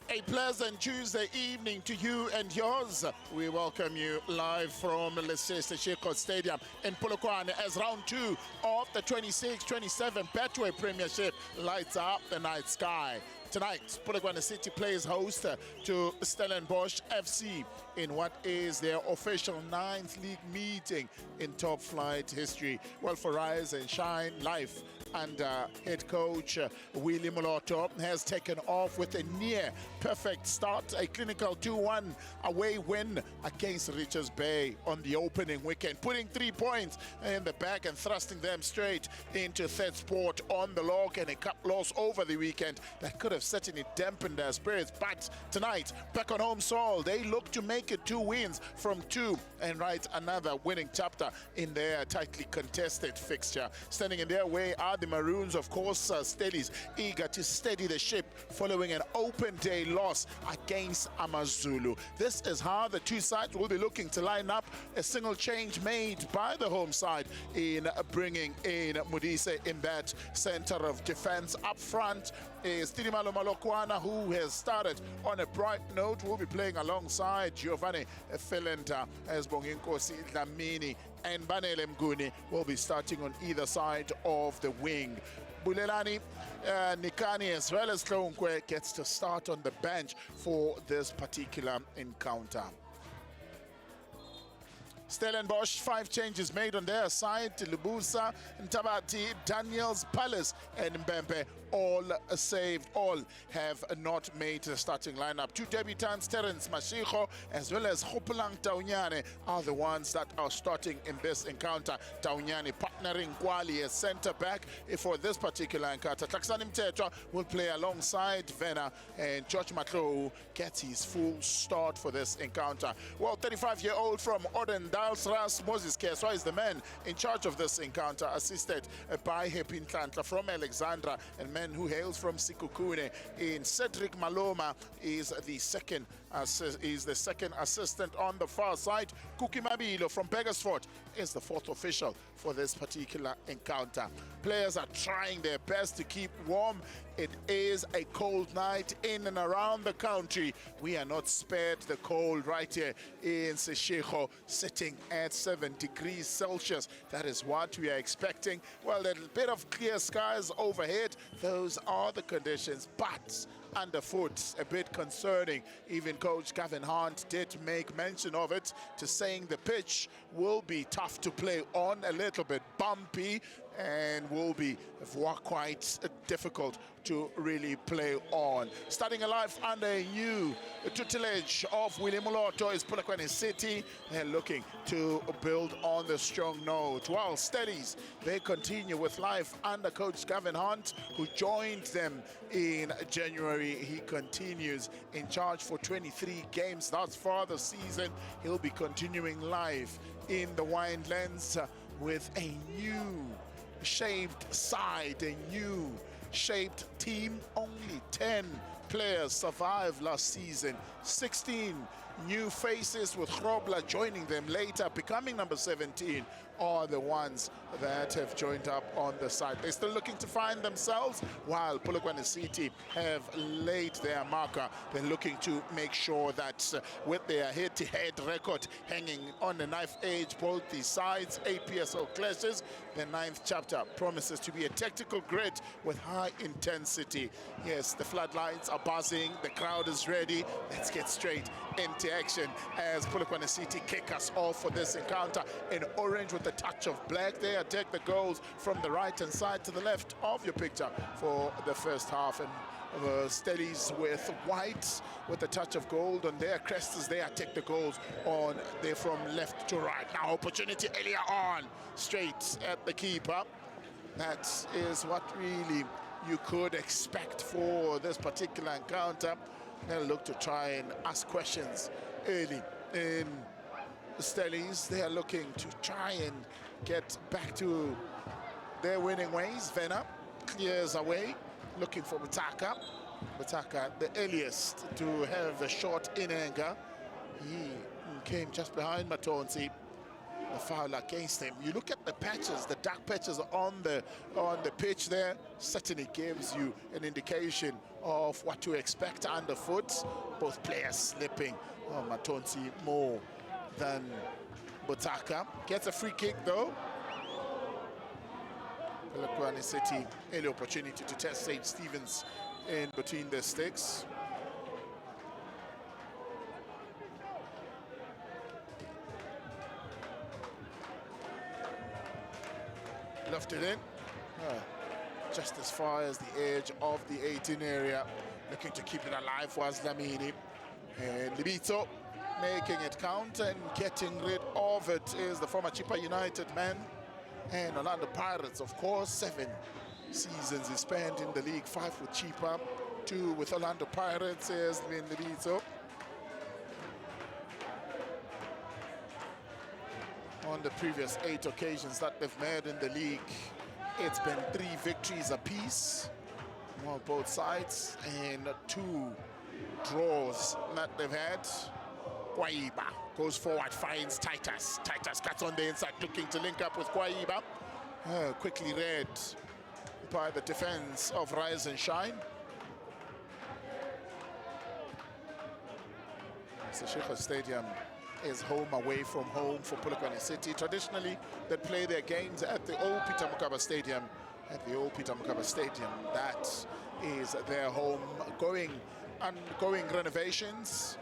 A pleasant Tuesday evening to you and yours. We welcome you live from Leicester Stadium in Polokwane as round 2 of the 26-27 Betway Premiership lights up the night sky. Tonight, Polokwane City plays host to Stellenbosch FC in what is their official 9th league meeting in top flight history. Well, for Rise and Shine, life under head coach Willie Moloto has taken off with a near perfect start, a clinical 2-1 away win against Richards Bay on the opening weekend, putting 3 points in the bag and thrusting them straight into third spot on the log, and a cup loss over the weekend that could have certainly dampened their spirits. But tonight, back on home soil, they look to make it 2 wins from 2 and write another winning chapter in their tightly contested fixture. Standing in their way are the Maroons, of course, Stellies eager to steady the ship following an open day loss against Amazulu. This is how the two sides will be looking to line up. A single change made by the home side in bringing in Modise in that center of defense. Up front is Tidimalo Polokwane, who has started on a bright note, will be playing alongside Giovanni Felenta as Bonginkosi Dlamini and Banele Mguni will be starting on either side of the wing. Bulelani Nikani as well as Tlonkwe gets to start on the bench for this particular encounter. Stellenbosch, 5 changes made on their side. Lubusa, Ntabati, Daniels, Palace and Mbembe all saved. All have not made the starting lineup. 2 debutants, Terence Mashigo as well as Hopelang Taunyane are the ones that are starting in this encounter. Taunyane partnering Kwali as centre back for this particular encounter. Taksani Mtetwa will play alongside Vena, and George Matlo gets his full start for this encounter. Well, 35-year-old from Oden Dalsras, Moses Keswa is the man in charge of this encounter, assisted by Hepin Tlantla from Alexandra, and man who hails from Sikukune in Cedric Maloma is the second assistant on the far side. Kuki Mabilo from Beggersford is the 4th official for this particular encounter. Players are trying their best to keep warm. It is a cold night in and around the country. We are not spared the cold right here in Seshego, sitting at 7 degrees Celsius. That is what we are expecting. Well, a bit of clear skies overhead. Those are the conditions, but underfoot a bit concerning. Even coach Gavin Hunt did make mention of it, to saying the pitch will be tough to play on, a little bit bumpy, and will be quite difficult to really play on. Starting a life under a new tutelage of Willie Moloto is Polokwane City. They're looking to build on the strong note. While Stellies, they continue with life under coach Gavin Hunt, who joined them in January. He continues in charge for 23 games thus far this season. He'll be continuing life in the Winelands with a new shaped side, a new shaped team. Only 10 players survived last season. 16 new faces, with Grobler joining them later, becoming number 17, are the ones that have joined up on the side. They're still looking to find themselves, while Polokwane City have laid their marker. They're looking to make sure that with their head-to-head record hanging on the knife edge, both the sides, APSL clashes, the 9th chapter promises to be a tactical grid with high intensity. Yes, the floodlights are buzzing, the crowd is ready. Let's get straight into action as Polokwane City kick us off for this encounter in orange with a touch of black. They attack the goals from the right hand side to the left of your picture for the first half, and Stellies with white with a touch of gold on their crests. They attack the goals on there from left to right. Now opportunity earlier on, straight at the keeper. That is what really you could expect for this particular encounter. They'll look to try and ask questions early in Stellies. They are looking to try and get back to their winning ways. Vena clears away, looking for Mutaka. Mutaka, the earliest to have a shot in anger. He came just behind Matonsi. the foul against him. You look at the patches, the dark patches on the pitch there, certainly gives you an indication of what to expect underfoot. Both players slipping. Oh, Matonsi more than Botaka. Gets a free kick though. Polokwane City, early opportunity to test St. Stephen's in between their sticks. Lofted in, just as far as the edge of the 18 area. Looking to keep it alive was Lamini. And Libito making it count and getting rid of it is the former Chipa United man. And Orlando Pirates, of course, 7 seasons he spent in the league, 5 with Chipa, 2 with Orlando Pirates is Libito. On the previous 8 occasions that they've met in the league, it's been 3 victories apiece on both sides and 2 draws that they've had. Kwaiba goes forward, finds Titus. Titus cuts on the inside, looking to link up with Kwaiba. Quickly read by the defense of Rise and Shine. Seshego Stadium is home away from home for Polokwane City. Traditionally, they play their games at the old Peter Mokaba Stadium. That is their home. Undergoing renovations.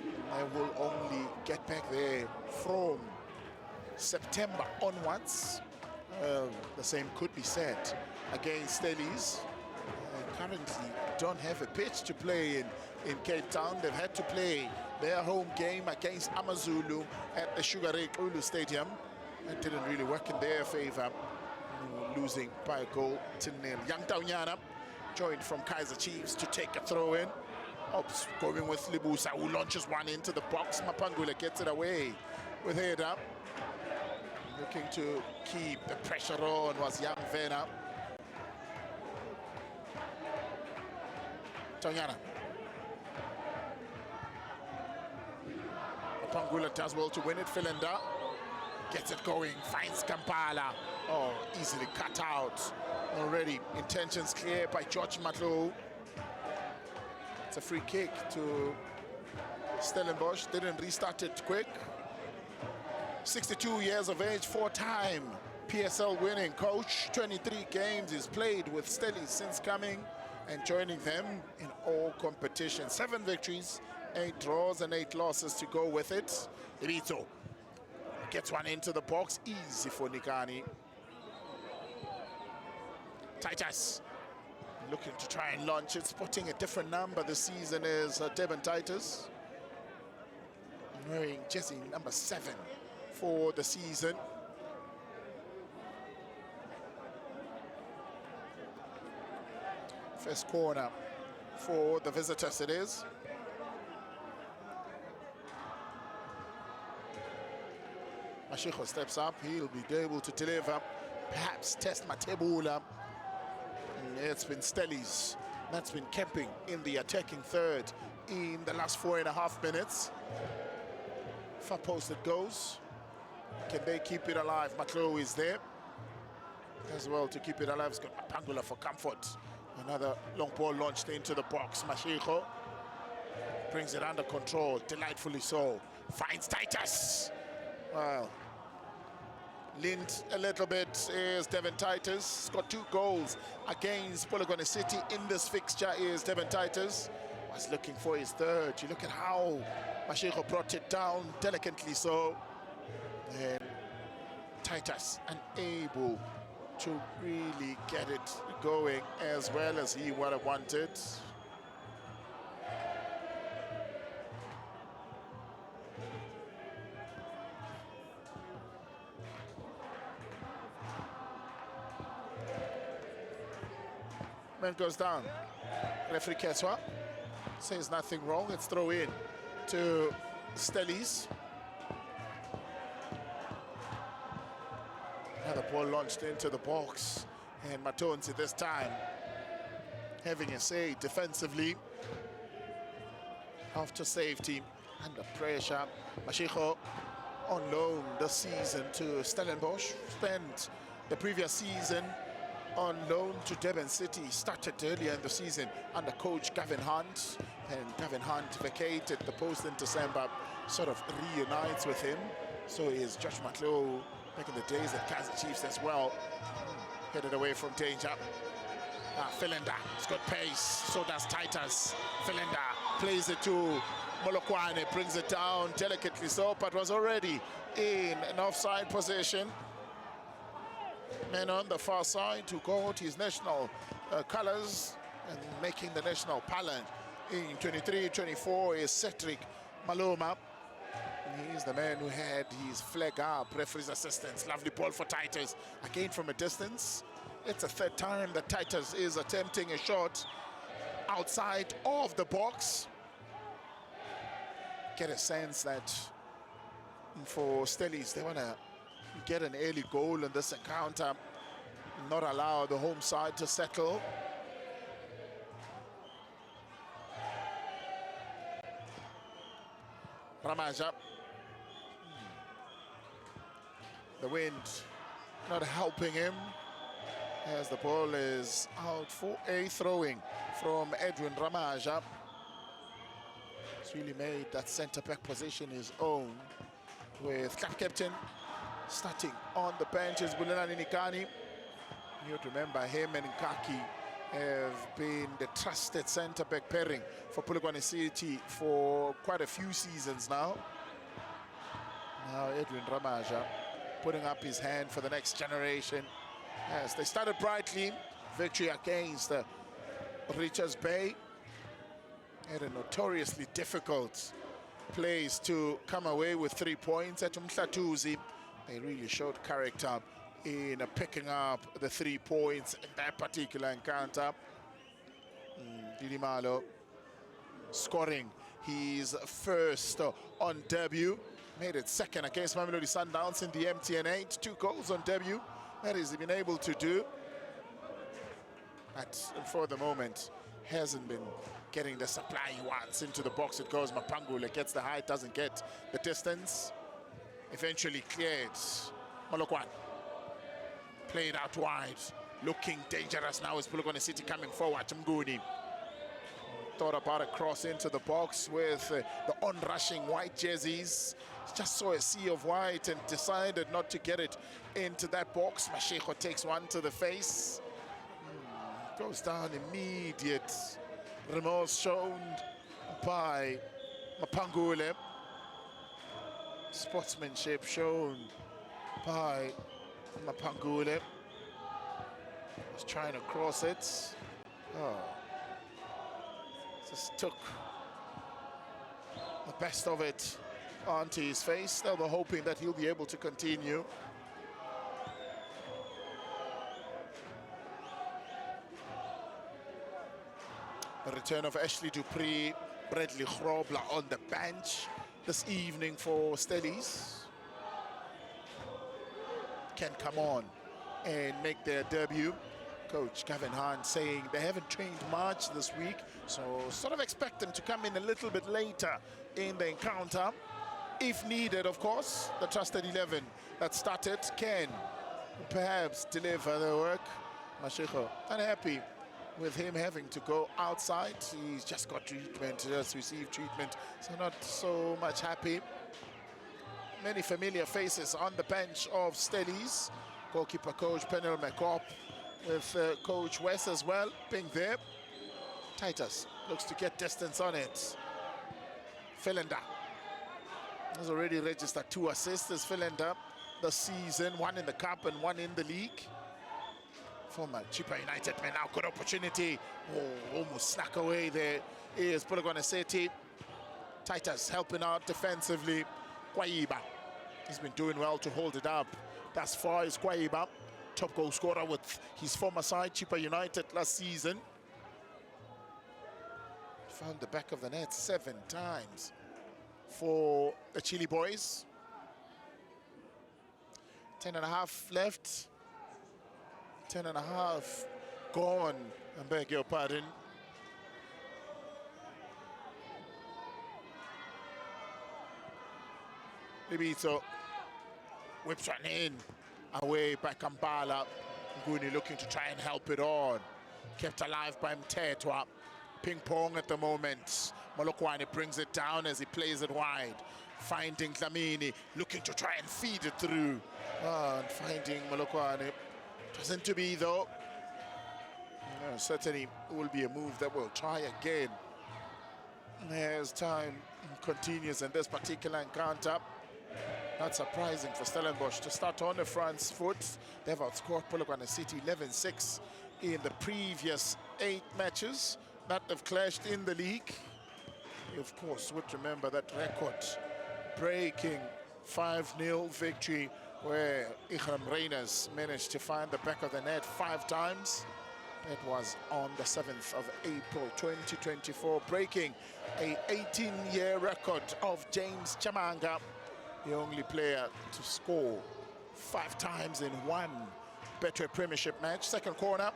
They will only get back there from September onwards. The same could be said against Stellies. Currently don't have a pitch to play in Cape Town. They've had to play their home game against Amazulu at the Sugar Ray Ulu Stadium. It didn't really work in their favor, losing by a goal to nil. Young Taunyana joined from Kaiser Chiefs to take a throw in. Ops going with Libusa, who launches one into the box. Mapangula gets it away with head up. Looking to keep the pressure on was young Vena. Taunyana. Mapangula does well to win it. Philinda gets it going, finds Kampala. Oh, easily cut out. Already intentions clear by George Matlo. It's a free kick to Stellenbosch. Didn't restart it quick. 62 years of age, 4-time PSL winning coach. 23 games he's played with Stellies since coming and joining them in all competitions. 7 victories, 8 draws and 8 losses to go with it. Ibito gets one into the box, easy for Nikani. Titus looking to try and launch it, spotting a different number this season is Devon Titus. Wearing jersey number 7 for the season. First corner for the visitors it is. Mashiko steps up, he'll be able to deliver, perhaps test Matebula. It's been Stellies that's been camping in the attacking third in the last 4.5 minutes. Far post it goes. Can they keep it alive? Matlo is there as well to keep it alive. It's got Pangula for comfort. Another long ball launched into the box. Mashiko brings it under control, delightfully so. Finds Titus. Well, linked a little bit is Devon Titus. He's got 2 goals against Polokwane City in this fixture is Devon Titus. Was looking for his 3rd. You look at how Mashiko brought it down delicately so. And Titus unable to really get it going as well as he would have wanted. Man goes down. Referee Keswa says nothing wrong. It's throw in to Stellies. Another ball launched into the box. And Matonsi this time having a say defensively. After safety, under pressure. Mashiko on loan this season to Stellenbosch. Spent the previous season on loan to Durban City. Started earlier in the season under coach Gavin Hunt. And Gavin Hunt vacated the post in December, sort of reunites with him. So is Josh McClough back in the days at Kaizer Chiefs as well. Headed away from danger. Philander has got pace, so does Titus. Philander plays it to Polokwane, brings it down delicately so, but was already in an offside position. Man on the far side to go out his national colours and making the national pallor in 23-24 is Cedric Maloma. He's the man who had his flag up, referee's assistance. Lovely ball for Titus, again from a distance. It's the third time that Titus is attempting a shot outside of the box. Get a sense that for Stellies, they want to get an early goal in this encounter, not allow the home side to settle. Ramaja. The wind not helping him as the ball is out for a throwing from Edwin Ramaja. He's really made that centre-back position his own, with club captain starting on the bench is Bulelani Nikani. You'd remember him and Nkaki have been the trusted centre-back pairing for Polokwane City for quite a few seasons now. Now Edwin Ramaja putting up his hand for the next generation. Yes, they started brightly. Victory against Richards Bay. Had a notoriously difficult place to come away with 3 points at Umhlatuzi. They really showed character in picking up the 3 points in that particular encounter. Didimalo scoring his first on debut. Made it second against Mamelodi Sundowns in the MTN8. 2 goals on debut. That he's been able to do. But for the moment, hasn't been getting the supply he wants. Into the box it goes. Mapangule gets the height, doesn't get the distance. Eventually cleared. Polokwane played out wide. Looking dangerous now is Polokwane City coming forward. Mguni thought about a cross into the box with the on-rushing white jerseys. Just saw a sea of white and decided not to get it into that box. Mashego takes one to the face. Goes down immediate. Remorse shown by Mapangule. Sportsmanship shown by Mapangule. Was trying to cross it. Oh. Just took the best of it onto his face. They were hoping that he'll be able to continue. The return of Ashley Dupree, Bradley Grobler on the bench this evening for Stellies. Can come on and make their debut. Coach Gavin Hunt saying they haven't trained much this week, so sort of expect them to come in a little bit later in the encounter. If needed, of course, the trusted 11 that started can perhaps deliver the work. Mashego unhappy with him having to go outside. He's just got treatment, just received treatment, so not so much happy. Many familiar faces on the bench of Stellies. Goalkeeper coach Penel McCopp, with coach Wes as well being there. Titus looks to get distance on it. Philander has already registered 2 assists as Philander this season, 1 in the cup and 1 in the league. Former Chippa United man now, good opportunity. Oh, almost snuck away there is Polokwane City. Titus helping out defensively. Kwaiba, he's been doing well to hold it up. Thus far is Kwaiba, top goal scorer with his former side, Chippa United, last season. Found the back of the net 7 times for the Chile boys. 10.5 left. 10.5 gone. I beg your pardon. Libito whips one in, away by Kampala. Nguni looking to try and help it on. Kept alive by Mtetwa. Ping pong at the moment. Polokwane brings it down as he plays it wide. Finding Dlamini, looking to try and feed it through. And finding Polokwane. Doesn't to be though. Certainly will be a move that will try again. As time continues in this particular encounter. Not surprising for Stellenbosch to start on the front foot. They've outscored Polokwane City 11-6 in the previous 8 matches that they've clashed in the league. You, of course, would remember that record-breaking 5-0 victory where Ichram Reyners managed to find the back of the net 5 times. It was on the 7th of April 2024, breaking a 18-year record of James Chamanga, the only player to score 5 times in one Betway Premiership match. Second corner,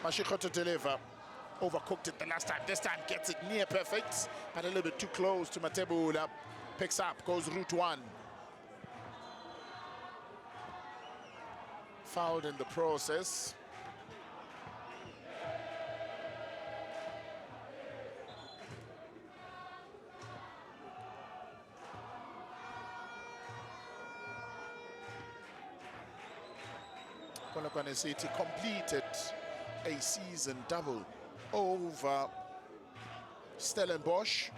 Mashiko to deliver. Overcooked it the last time. This time gets it near perfect, but a little bit too close to Matebula. Picks up, goes route 1. Fouled in the process. Polokwane City completed a season double over Stellenbosch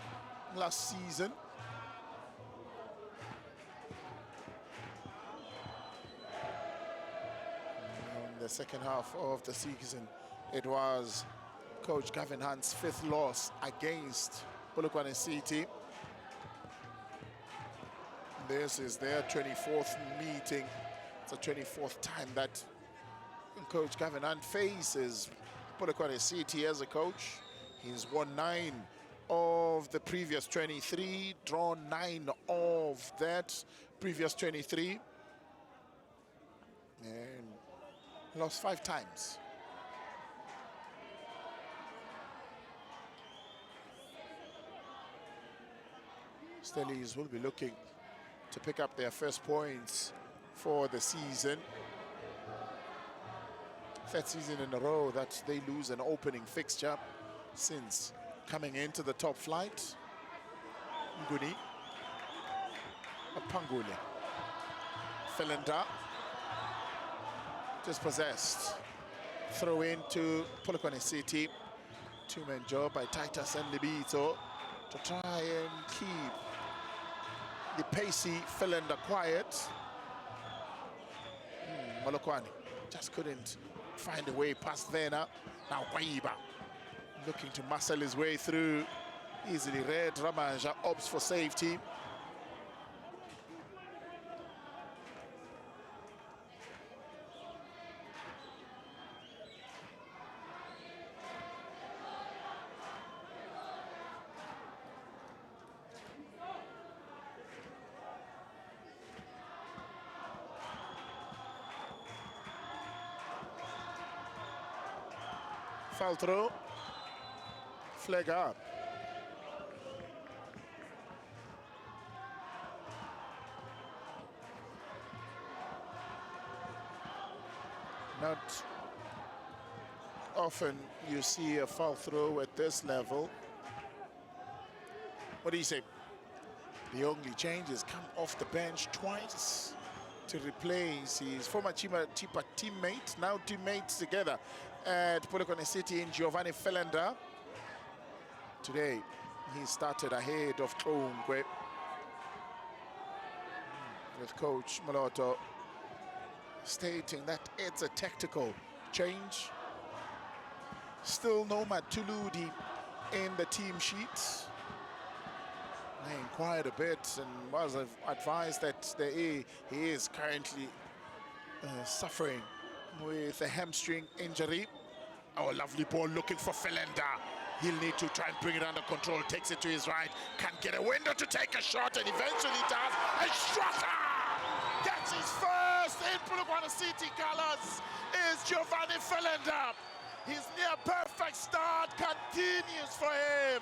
last season. In the second half of the season, it was Coach Gavin Hunt's 5th loss against Polokwane City. This is their 24th meeting. It's the 24th time that Coach Gavin Hunt faces Polokwane City as a coach. He's won 9 of the previous 23, drawn 9 of that previous 23, and lost 5 times. Stellies will be looking to pick up their first points for the season. 3rd season in a row that they lose an opening fixture since coming into the top flight. Nguni, Pangule, Felenda, dispossessed. Throw into Polokwane City. 2-man job by Titus and Libito to try and keep the pacey Felenda quiet. Polokwane just couldn't find a way past there now. Now Waiba looking to muscle his way through. Easily read. Ramanja opts for safety. Foul throw. Flag up. Not often you see a foul throw at this level. What do you say? The only change has come off the bench twice to replace his former Chipa teammate, now teammates together at Polokwane City in Giovanni Felenda. Today, he started ahead of Tlongwe with Coach Moloto stating that it's a tactical change. Still no Matuludi in the team sheets. I inquired a bit and was advised that he is currently suffering with a hamstring injury. Oh, lovely ball looking for Felenda. He'll need to try and bring it under control. Takes it to his right. Can't get a window to take a shot, and eventually does. And Straka gets his first in Polokwane City colours. Is Giovanni Felenda. His near perfect start continues for him.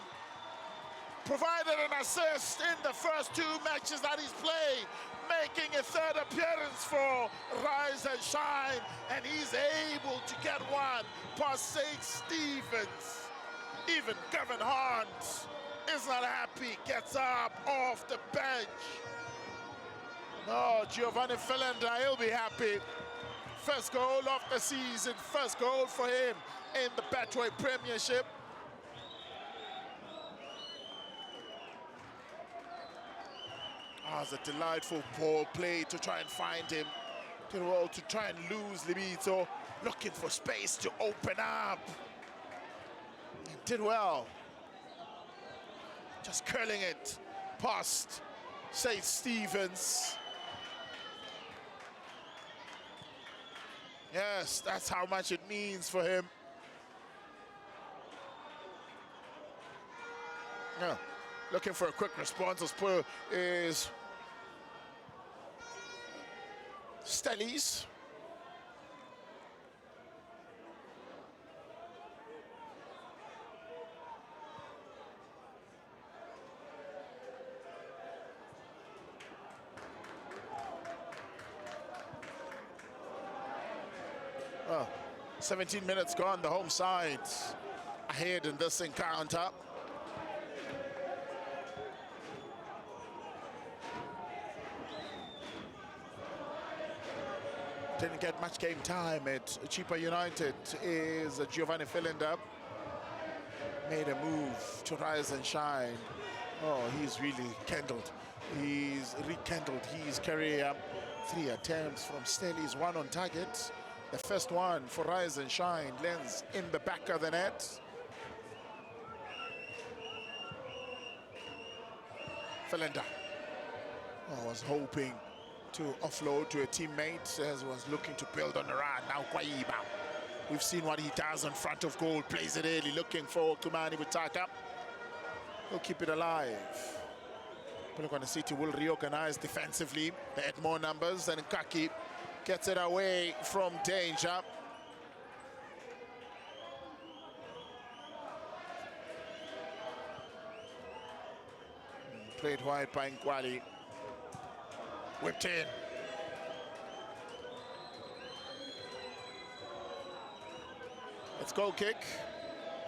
provided an assist in the first 2 matches that he's played, making a 3rd appearance for Rise and Shine, and he's able to get one past St. Stevens. Even Kevin Hunt is not happy, gets up off the bench. No, Giovanni Philander, he'll be happy. First goal of the season, first goal for him in the Betway Premiership. It's a delightful ball play to try and find him. To try and lose Libito, looking for space to open up. He did well. Just curling it past St. Stevens. Yes, that's how much it means for him. Yeah, looking for a quick response is Stellies. Well, 17 minutes gone, the home side ahead in this encounter. Didn't get much game time at Chipa United is Giovanni Philander. Made a move to rise and shine. Oh, he's really kindled. He's rekindled his career. 3 attempts from Stellies, 1 on target. The first one for Rise and Shine lands in the back of the net. Philander was hoping to offload to a teammate as was looking to build on the run. Now Kwaiba. We've seen what he does in front of goal. Plays it early, looking for Kumani Butaka. He'll keep it alive. Polokwane City will reorganize defensively. They add more numbers, and Kaki gets it away from danger. Played wide by Nkwali. Whipped in. It's goal kick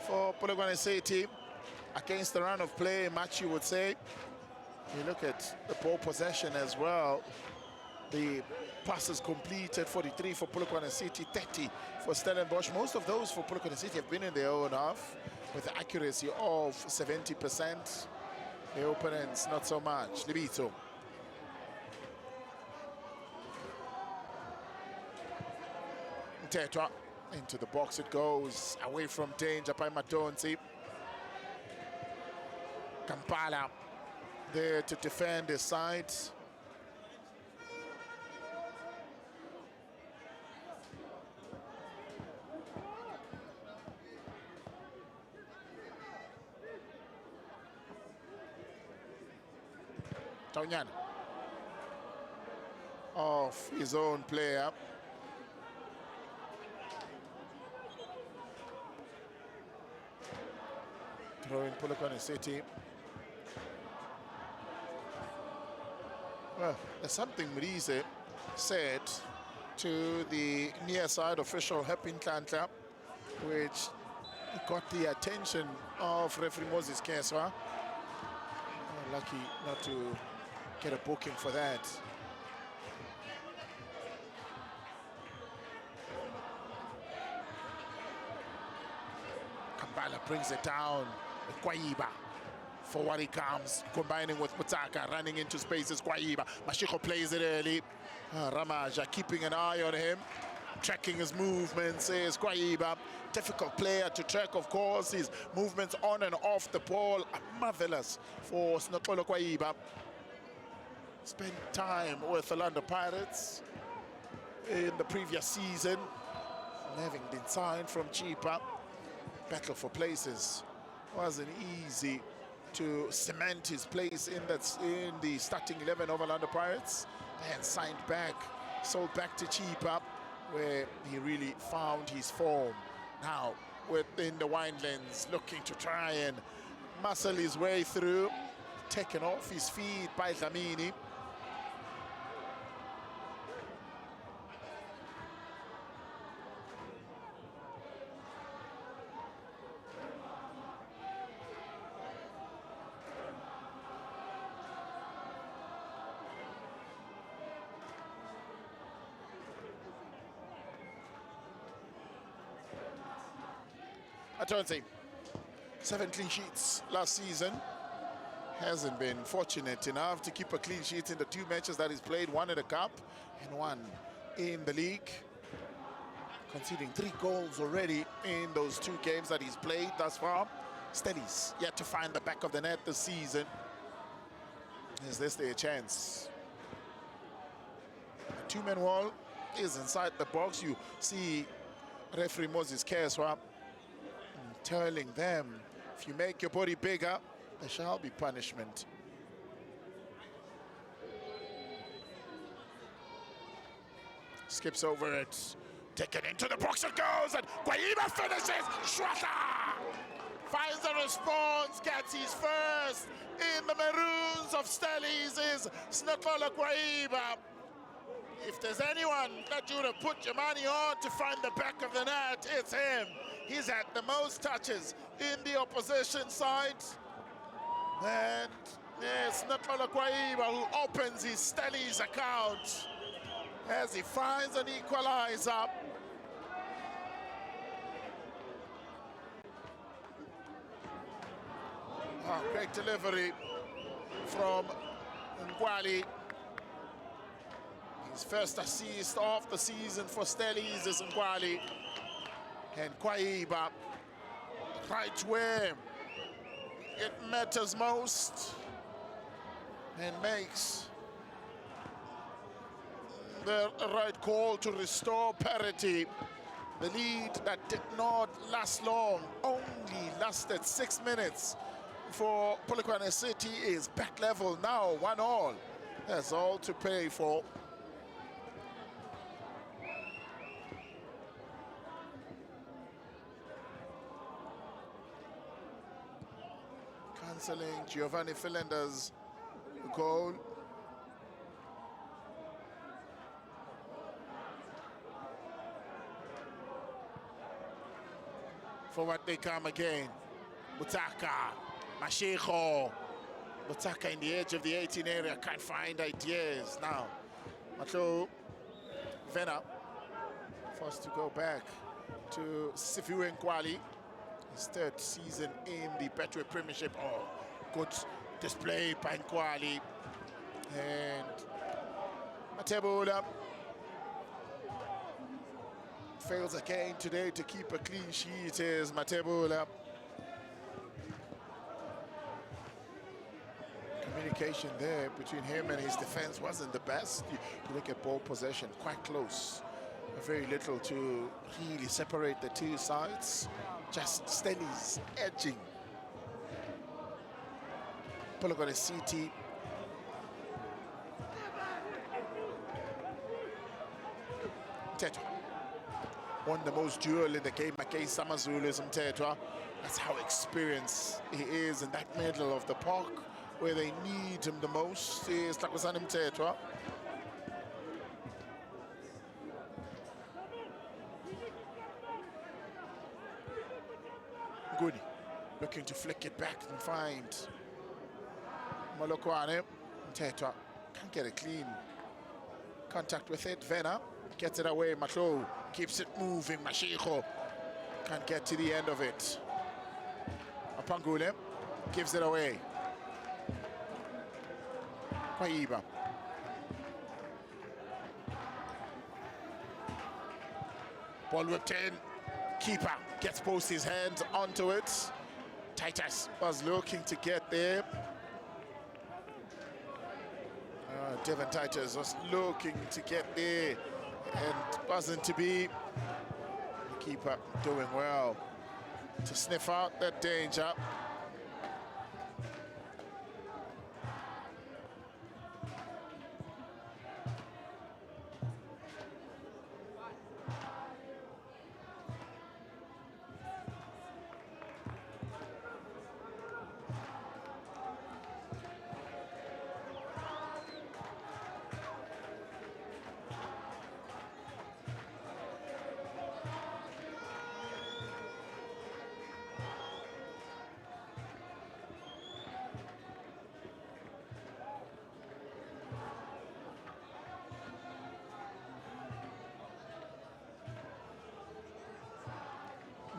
for Polokwane City. Against the run of play, much you would say. You look at the ball possession as well. The passes completed, 43 for Polokwane City, 30 for Stellenbosch. Most of those for Polokwane City have been in their own half with the accuracy of 70%. The opponents, not so much. Libito. Tetra, into the box it goes, away from danger by Matonzi. Kampala there to defend his side. Taunyan off his own player. Throwing Polokwane City. Well, there's something Mrize said to the near side official Happy Ntlantla, which got the attention of referee Moses Keswa. Lucky not to get a booking for that. Kambala brings it down. Kwaiba for what he comes, combining with Mutaka, running into spaces. Kwaiba. Mashiko plays it early. Ramaja keeping an eye on him, tracking his movements. Is Kwaiba. Difficult player to track, of course. His movements on and off the ball are marvelous for Snotolo Kwaiba. Spent time with the Orlando Pirates in the previous season, having been signed from Chipa. Battle for places. Wasn't easy to cement his place in the starting 11 of Orlando Pirates. And signed back, sold back to Chipa, where he really found his form. Now within the Winelands, looking to try and muscle his way through, taken off his feet by Dlamini. I don't think 7 clean sheets last season. Hasn't been fortunate enough to keep a clean sheet in the 2 matches that he's played, 1 in the cup and 1 in the league. Conceding 3 goals already in those 2 games that he's played thus far. Stellies yet to find the back of the net this season. Is this their chance? The 2-man wall is inside the box. You see referee Moses Keswa telling them, if you make your body bigger, there shall be punishment. Skips over it, taken into the box it goes, and Guaiba finishes. Schwatta finds a response, gets his first in the Maroons of Stellies is Snakola Guaiba. If there's anyone that you would have put your money on to find the back of the net, it's him. He's had the most touches in the opposition side. And yes, Snakola Guaiba who opens his Stellies account as he finds an equalizer. Oh, great delivery from Ngwali. His first assist of the season for Stellies is Ngwali. And Guaiba, right where it matters most, and makes the right call to restore parity. The lead that did not last long, only lasted 6 minutes for Polokwane City, is back level now, 1-1. That's all to pay for. Cancelling Giovanni Philender's goal. Forward they come again. Butaka, Mashiko. Butaka in the edge of the 18 area, can't find ideas now. Matlo Vena forced to go back to Sifu Nkwali. His 3rd season in the Betway Premiership. Oh, good display by Nkwali. And Matebola fails again today to keep a clean sheet is Matebola. Communication there between him and his defense wasn't the best. You look at ball possession, quite close. Very little to really separate the 2 sides. Just Stellies edging Polokwane City. Mtetwa won the most duel in the game against Samazulu is Mtetwa. That's how experienced he is in that middle of the park where they need him the most. Is Takwasani Mtetwa. Good. Looking to flick it back and find Polokwane. Mtetwa can't get it clean. Contact with it. Vena gets it away. Matlo keeps it moving. Mashiko can't get to the end of it. Apangule gives it away. Guaiba. Ball whipped in. Keeper gets both his hands onto it. Titus was looking to get there. Devon Titus was looking to get there and wasn't to be. The keeper doing well to sniff out that danger.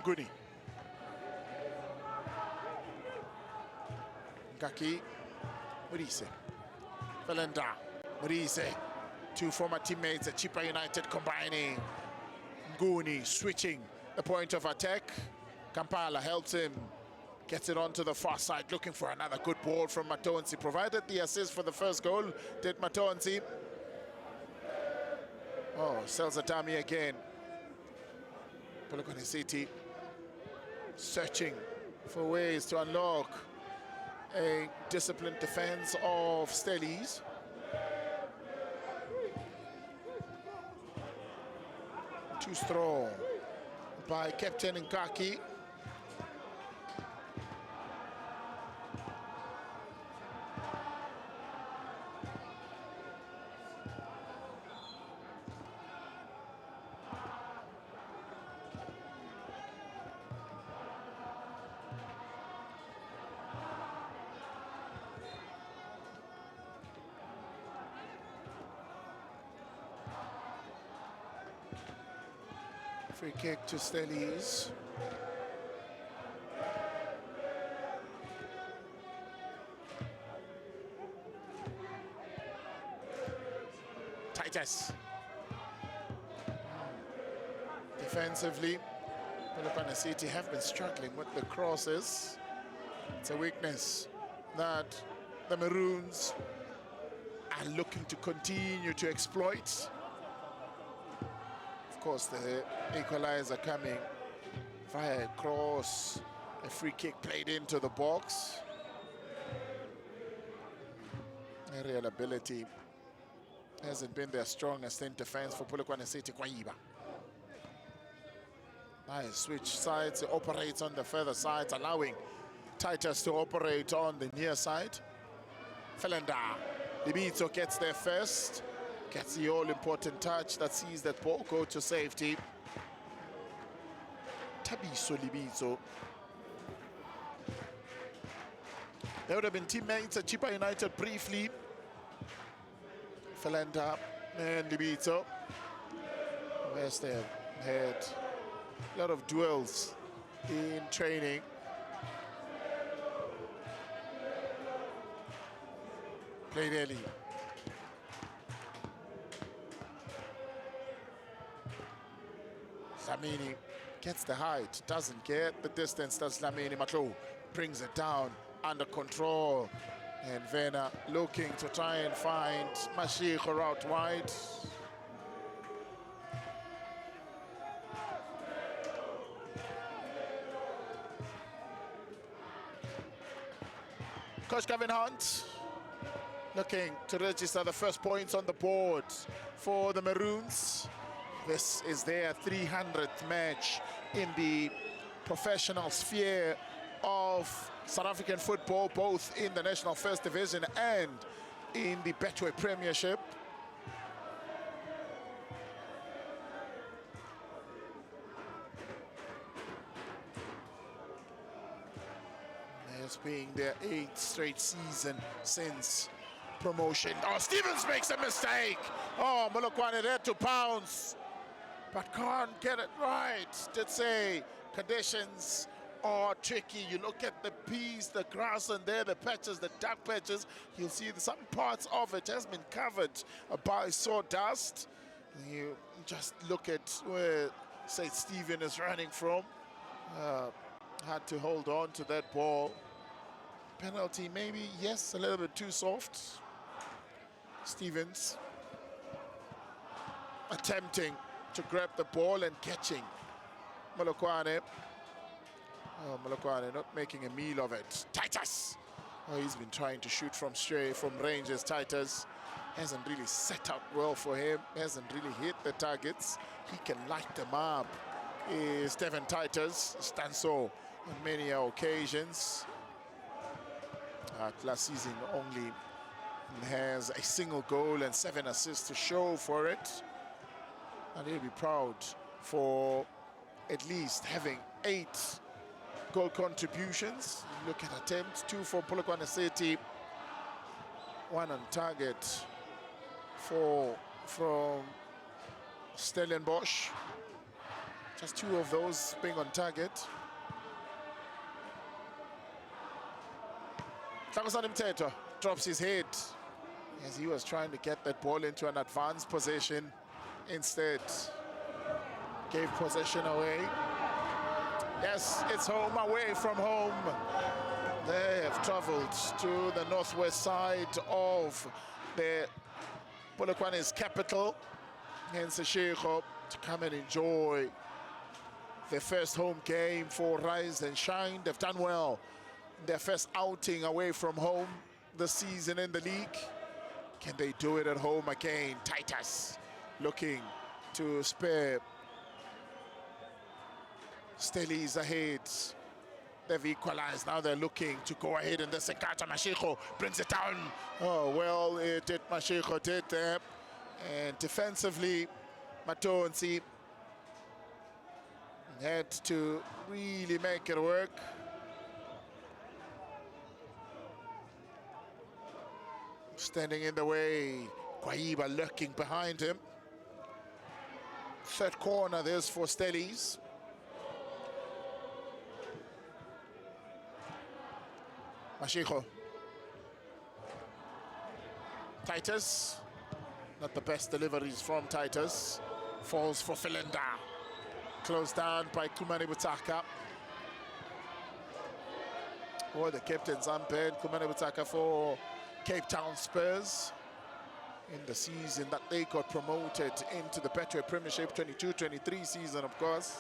Nguni. Ngaki. Murise. Valenda. Murise. Two former teammates at Chippa United combining. Nguni switching the point of attack. Kampala helps him. Gets it onto the far side, looking for another good ball from Matonzi. Provided the assist for the first goal, did Matonzi. Oh, sells a dummy again. Polokwane City searching for ways to unlock a disciplined defense of Stellies. Too strong by Captain Nkaki. Free kick to Stellies. Titus. Defensively, Polokwane City have been struggling with the crosses. It's a weakness that the Maroons are looking to continue to exploit. Of course, the equalizer coming via a cross, a free kick played into the box. Aerial ability hasn't been their strongest in defense for Polokwane City. Kwaiba. Nice switch sides, it operates on the further sides, allowing Titus to operate on the near side. Felenda, Libito gets there first. Gets the all-important touch that sees that ball go to safety. Tabiso Libito. They would have been teammates at Chippa United briefly. Felenda and Libito. Whereas they have had a lot of duels in training. Played early. Lamini gets the height, doesn't get the distance, does Lamini. Matlo brings it down under control. And Vena looking to try and find Mashiko out wide. Coach Gavin Hunt looking to register the first points on the board for the Maroons. This is their 300th match in the professional sphere of South African football, both in the National First Division and in the Betway Premiership. It's being their 8th straight season since promotion. Oh, Stevens makes a mistake. Oh, Polokwane there to pounce, but can't get it right. Did say conditions are tricky. You look at the peas, the grass, and there the patches, the dark patches. You'll see some parts of it has been covered by sawdust. You just look at where St. Stephen is running from. Had to hold on to that ball. Penalty, maybe, yes, a little bit too soft. Stevens attempting to grab the ball and catching Polokwane. Oh, Polokwane not making a meal of it. Titus! Oh, he's been trying to shoot from range as Titus. Hasn't really set out well for him. Hasn't really hit the targets. He can light them up. Is Stephen Titus. Stands so on many occasions. Last season only has a single goal and 7 assists to show for it. And he'll be proud for at least having 8 goal contributions. Look at attempts, 2 for Polokwane City, 1 on target, 4 from Stellenbosch. Just 2 of those being on target. Tlakusani Mteto drops his head as he was trying to get that ball into an advanced position. Instead, gave possession away. Yes, it's home away from home. They have traveled to the northwest side of the Polokwane's capital, hence the Sheikho, to come and enjoy their first home game for Rise and Shine. They've done well in their first outing away from home this season in the league. Can they do it at home again? Titus looking to spare Stellies ahead. They've equalized. Now they're looking to go ahead in this encounter. Mashiko brings it down. Oh, well, it did. Mashiko did there. And defensively, Matonsi had to really make it work. Standing in the way, Kwaiba lurking behind him. Third corner, there's for Stellies. Mashiko. Titus. Not the best deliveries from Titus. Falls for Philinda. Closed down by Kumani Butaka. Or the captain's unpaired. Kumani Butaka for Cape Town Spurs. In the season that they got promoted into the Betway Premiership 22-23 season, of course.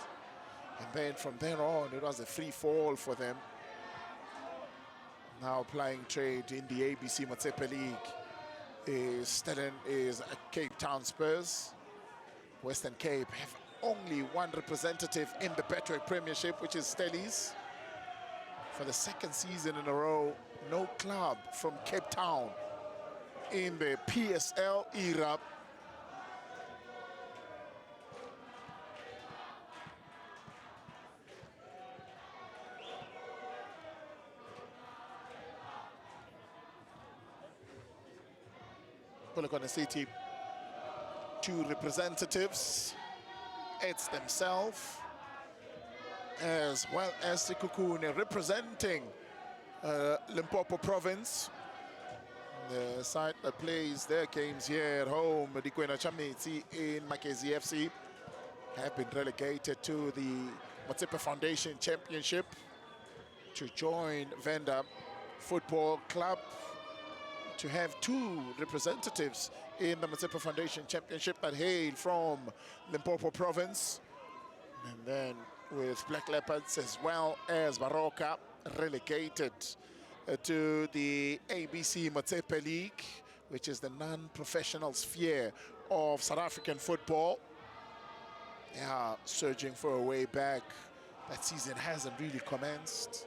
And then from then on, it was a free fall for them. Now playing trade in the ABC Motsepe League is Cape Town Spurs. Western Cape have only one representative in the Betway Premiership, which is Stellies. For the second season in a row, no club from Cape Town in the PSL era. Polokwane City, 2 representatives. It's themselves, as well as the Kukune, representing Limpopo province. The side that plays their games here at home, Dikwena Chamiti in Makezi FC, have been relegated to the Motsepe Foundation Championship to join Venda Football Club, to have 2 representatives in the Motsepe Foundation Championship that hail from Limpopo province. And then with Black Leopards as well as Baroka relegated to the ABC Motsepe League, which is the non-professional sphere of South African football. They are searching for a way back. That season hasn't really commenced.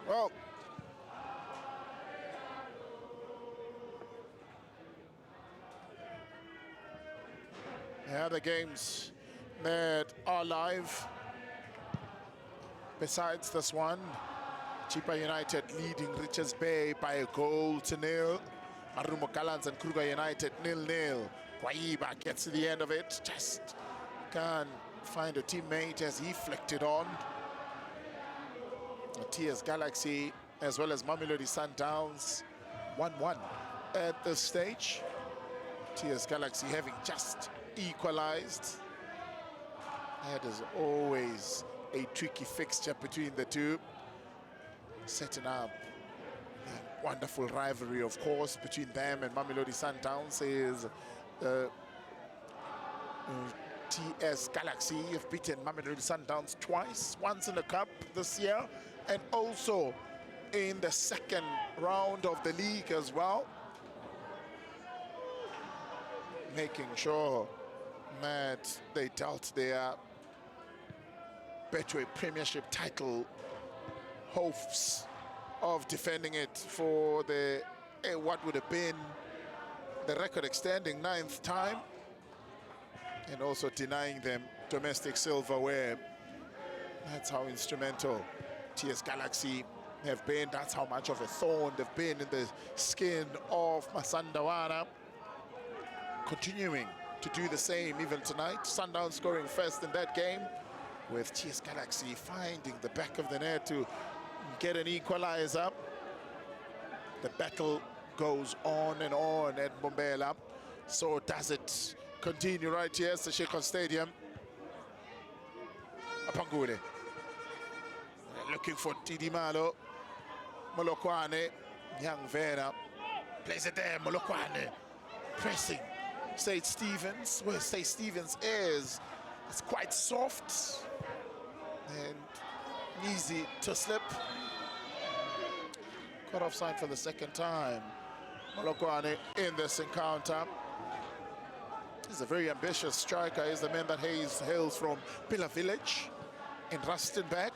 Well, the games that are live. Besides this one, Chipa United leading Richards Bay by a goal to 0. Marumo Gallants and Kruger United 0-0. Kwaiba gets to the end of it, just can't find a teammate as he flicked it on. TS Galaxy as well as Mamelodi Sundowns 1-1 at this stage. TS Galaxy having just equalized. That is always a tricky fixture between the two, setting up a wonderful rivalry, of course, between them and Mamelodi Sundowns. Is TS Galaxy have beaten Mamelodi Sundowns twice, once in the cup this year and also in the second round of the league as well, making sure that they dealt their Betway Premiership title hopes of defending it for the what would have been the record extending 9th time, and also denying them domestic silverware. That's how instrumental TS Galaxy have been. That's how much of a thorn they've been in the skin of Masandawana. Continuing to do the same even tonight. Sundown scoring first in that game, with TS Galaxy finding the back of the net to get an equalizer. The battle goes on and on at Bombela. So does it continue right here at the Shekon Stadium? Apangule looking for Tidimalo. Polokwane, young Vera plays it there. Polokwane pressing St. Stevens, where St. Stevens is. It's quite soft and easy to slip. Cut off sign for the second time. Polokwane in this encounter. He's a very ambitious striker. He's the man that hails from Pillar Village in Rustenburg.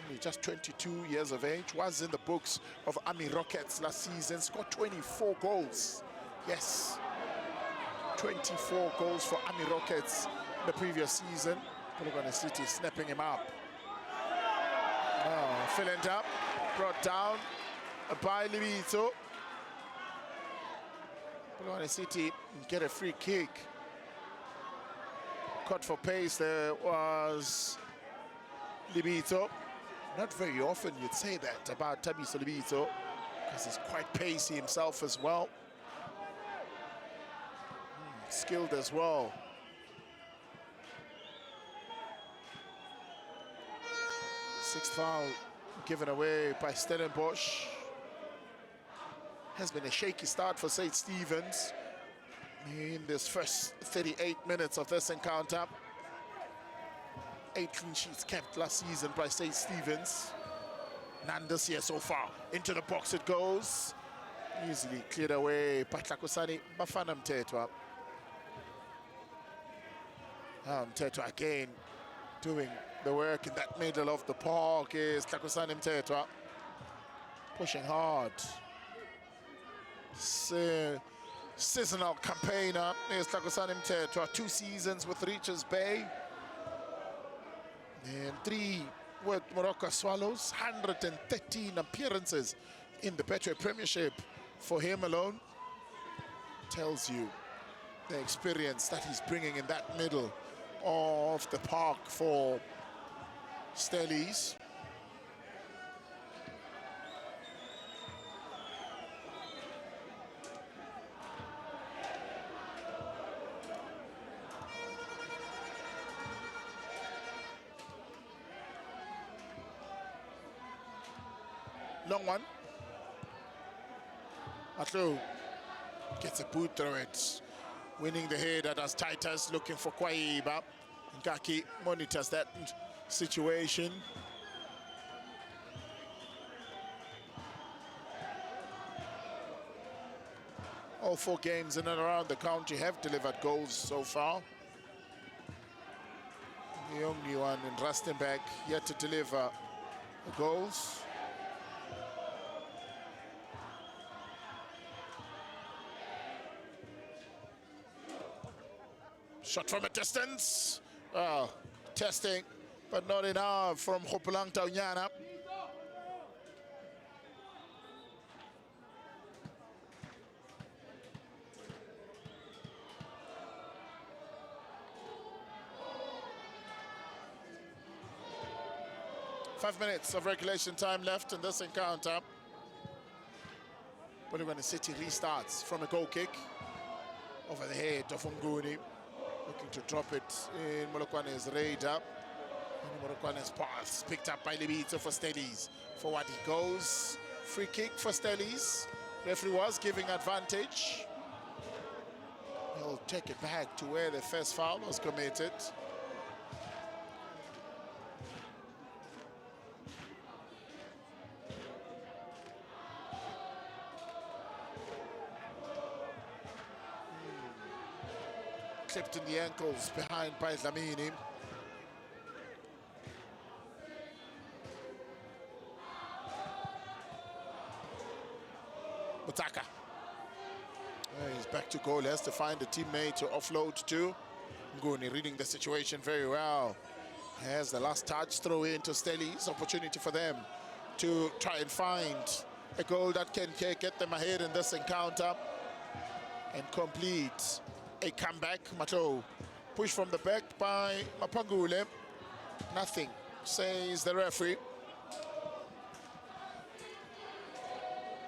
Only just 22 years of age. Was in the books of Army Rockets last season. Scored 24 goals. Yes, 24 goals for Army Rockets the previous season. Polokwane City snapping him up. Oh, filling up, brought down by Libito. Polokwane City get a free kick. Cut for pace, there was Libito. Not very often you'd say that about Thabiso Libito, because he's quite pacey himself as well. Skilled as well. Sixth foul given away by Stellenbosch. Has been a shaky start for St. Stevens in this first 38 minutes of this encounter. 8 clean sheets kept last season by St. Stevens. None this year so far. Into the box it goes. Easily cleared away by Tlakusani Bafana Mtetwa. Mtetwa again doing the work in that middle of the park is Tlakusani Mtetwa. Pushing hard. Seasonal campaigner is Tlakusani Mtetwa. 2 seasons with Richards Bay. And 3 with Morocco Swallows. 113 appearances in the Betway Premiership for him alone. Tells you the experience that he's bringing in that middle of the park for Stellies. Long one. Atlu gets a boot through it. Winning the head at as Titus, looking for Kwaiba. Ngaki monitors that situation. All 4 games in and around the country have delivered goals so far. The only one in Rustenburg yet to deliver goals. Shot from a distance. Testing, but not enough from Hopulang Taunyana. Five minutes of regulation time left in this encounter. Polokwane City restarts from a goal kick over the head of Nguni. Looking to drop it in Polokwane's radar. Polokwane's pass picked up by Libito for Stellies. Forward he goes. Free kick for Stellies. Referee was giving advantage. He'll take it back to where the first foul was committed. Clipped in the ankles behind by Dlamini. Butaka. He's back to goal. He has to find a teammate to offload to. Nguni reading the situation very well. Has the last touch, throw in to Stellies. Opportunity for them to try and find a goal that can get them ahead in this encounter and complete a comeback. Mato push from the back by Mapangule. Nothing, says the referee.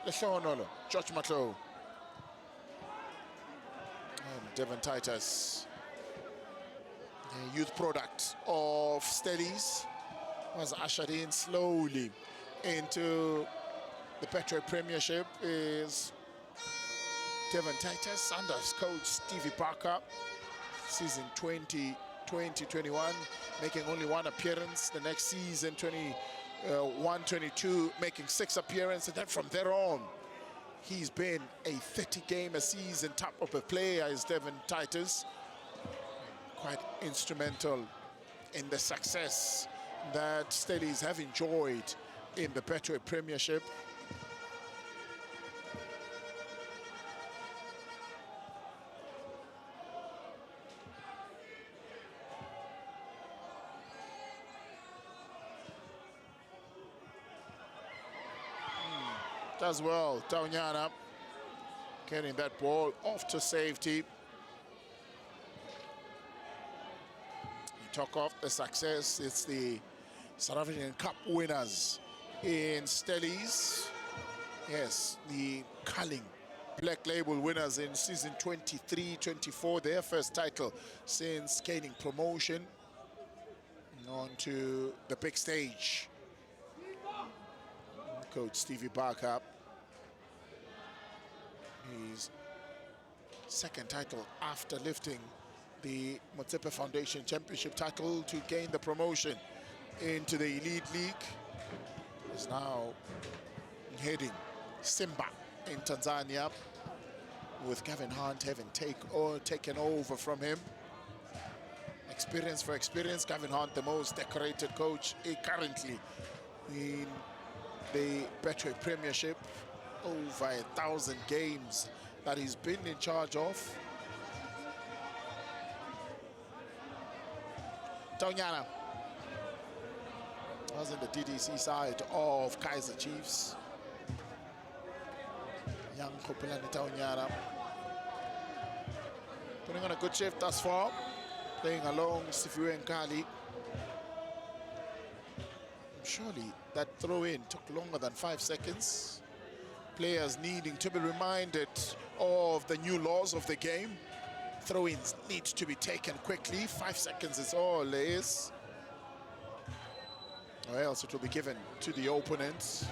Leshonolo, George Mato. And Devon Titus, the youth product of Stellies, was ushered in slowly into the Premiership. Is Devon Titus under coach Stevie Parker, season 2020-21, making only one appearance. The next season, 21-22, making 6 appearances. And then from there on, he's been a 30-game-a-season type of a player, is Devon Titus. Quite instrumental in the success that Stellies have enjoyed in the Premiership. Does well, Taunyana, getting that ball off to safety. You talk of the success, it's the South African Cup winners in Stellies. Yes, the Culling Black Label winners in season 23-24, their first title since gaining promotion onto the big stage. Coach Stevie Barker, his second title after lifting the Motsepe Foundation Championship title to gain the promotion into the Elite League, is now heading Simba in Tanzania, with Gavin Hunt having taken over from him. Experience for experience, Gavin Hunt, the most decorated coach currently in the Betway Premiership, over 1,000 games that he's been in charge of. Taunyana was in the DDC side of Kaizer Chiefs. Young Khopelani Taunyana putting on a good shift thus far, playing along Sifiwe Nkali. Surely that throw-in took longer than 5 seconds. Players needing to be reminded of the new laws of the game. Throw-ins need to be taken quickly. 5 seconds is all there is, or else it will be given to the opponents.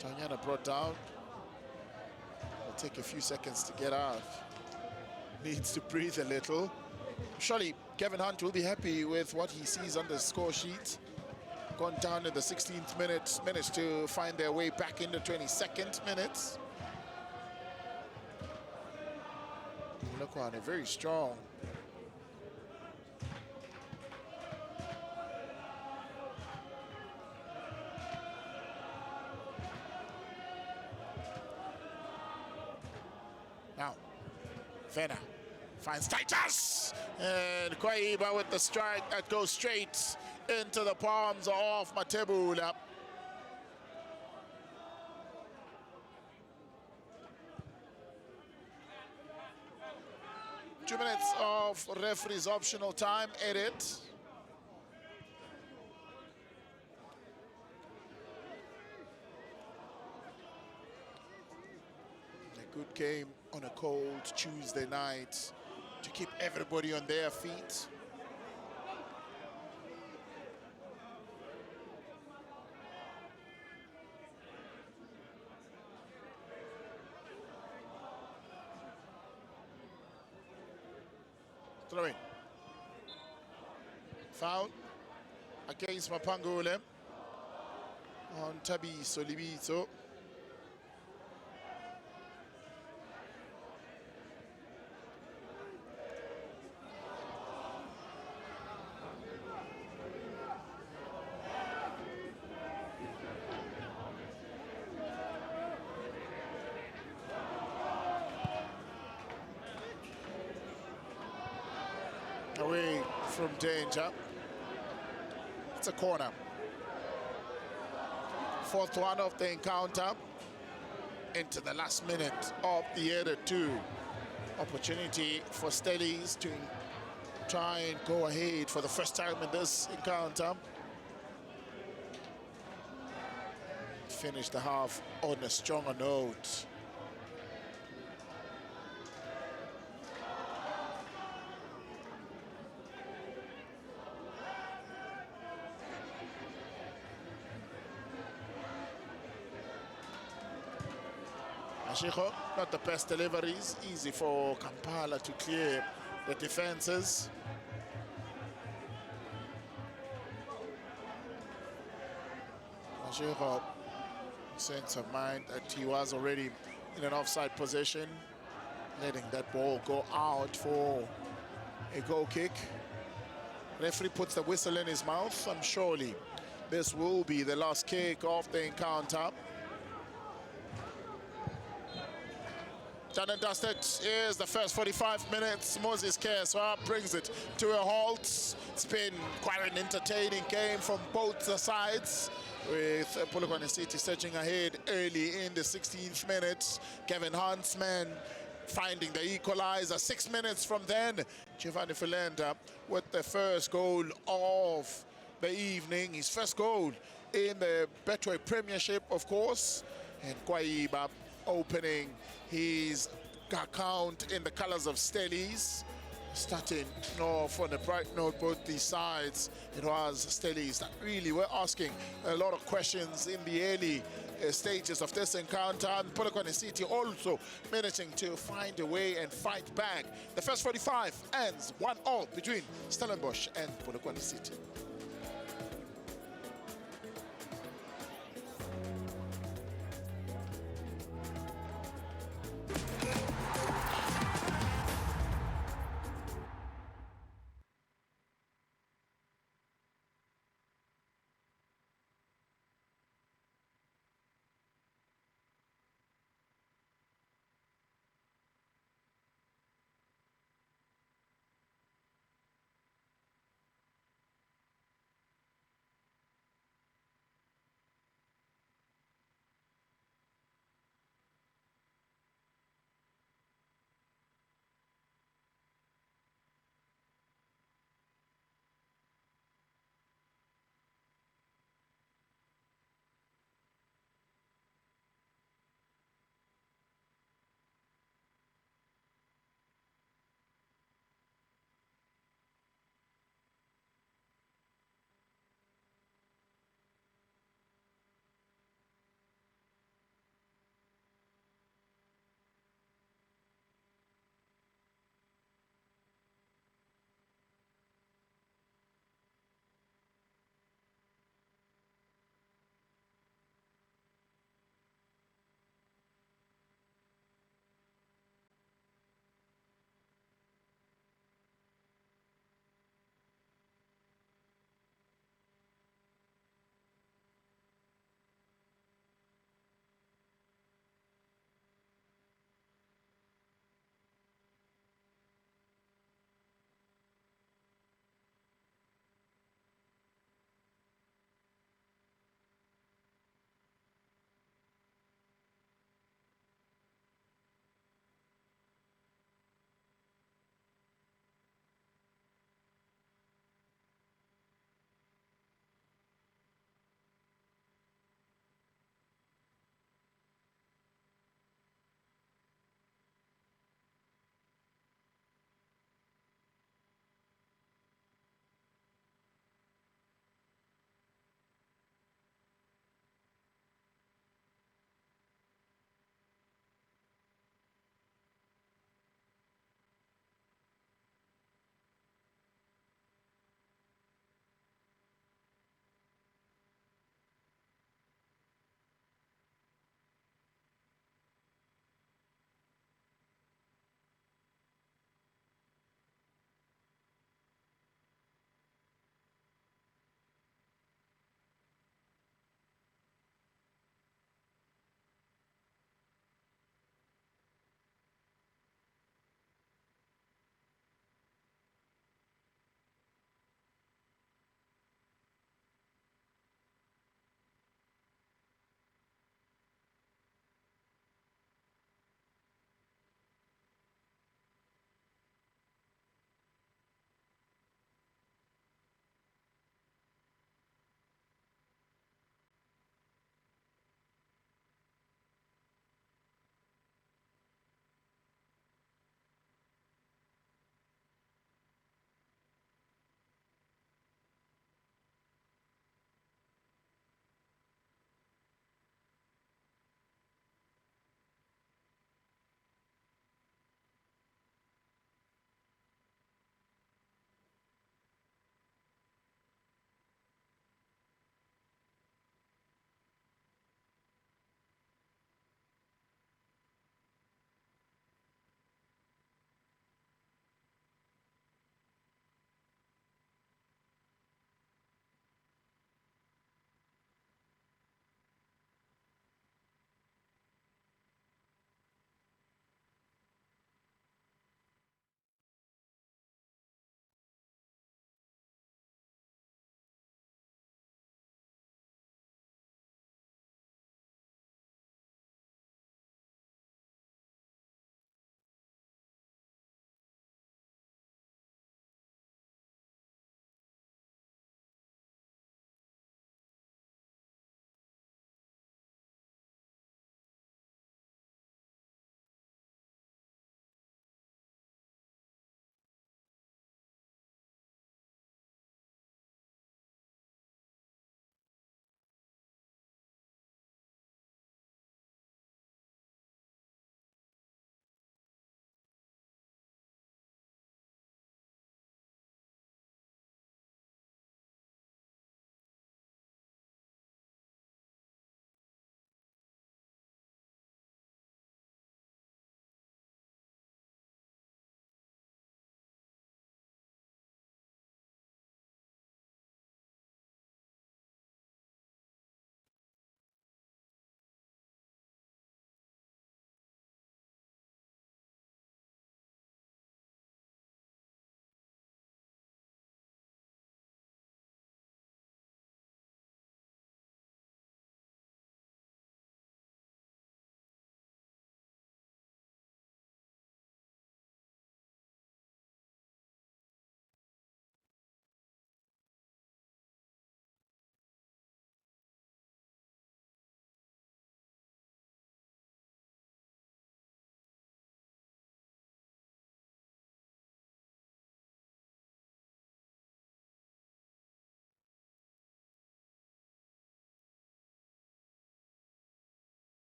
Tanyana brought down. It'll take a few seconds to get out. Needs to breathe a little. Surely Kevin Hunt will be happy with what he sees on the score sheet. Gone down in the 16th minute, managed to find their way back in the 22nd minute. Polokwane very strong. Now, Vena finds Titus, and Kwaiba with the strike that goes straight into the palms of Matebula. Two minutes of referee's optional time edit. A good game on a cold Tuesday night to keep everybody on their feet. Throw in. Foul against Mapangule on Tabi Solibito. Away from danger. It's a corner. fourth one of the encounter into the last minute of the other two. Opportunity for Stellies to try and go ahead for the first time in this encounter. Finish the half on a stronger note. Mashiko, not the best deliveries. Easy for Kampala to clear the defenses. Mashiko, sense of mind that he was already in an offside position, letting that ball go out for a goal kick. Referee puts the whistle in his mouth, and surely this will be the last kick of the encounter. Done and dusted. Here's the first 45 minutes. Moses Keswa brings it to a halt. It's been quite an entertaining game from both sides, with Polokwane City surging ahead early in the 16th minute. Kevin Huntsman finding the equalizer 6 minutes from then. Giovanni Filenda with the first goal of the evening. His first goal in the Betway Premiership, of course. And Kwaiba opening his account in the colors of Stellies. Starting off on a bright note, both these sides. It was Stellies that really were asking a lot of questions in the early stages of this encounter. And Polokwane City also managing to find a way and fight back. The first 45 ends 1-1 between Stellenbosch and Polokwane City.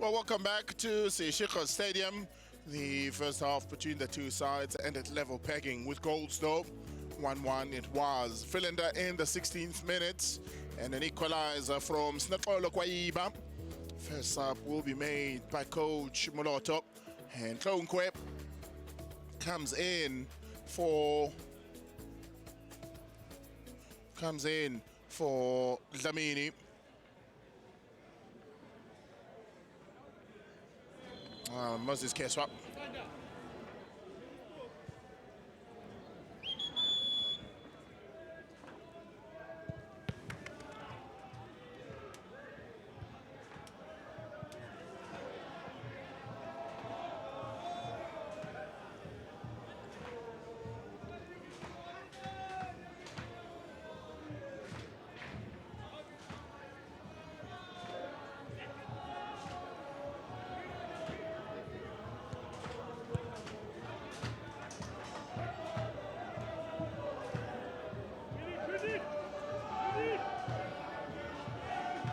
Well, welcome back to Seshika Stadium. The first half between the two sides ended level pegging with goals though. 1-1 it was. Philander in the 16th minute and an equalizer from Polokwane. First up will be made by Coach Moloto, and Tlongwe comes in for Dlamini. Moses Keswa.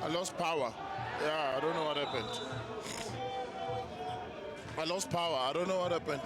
I lost power. Yeah, I don't know what happened. I lost power. I don't know what happened.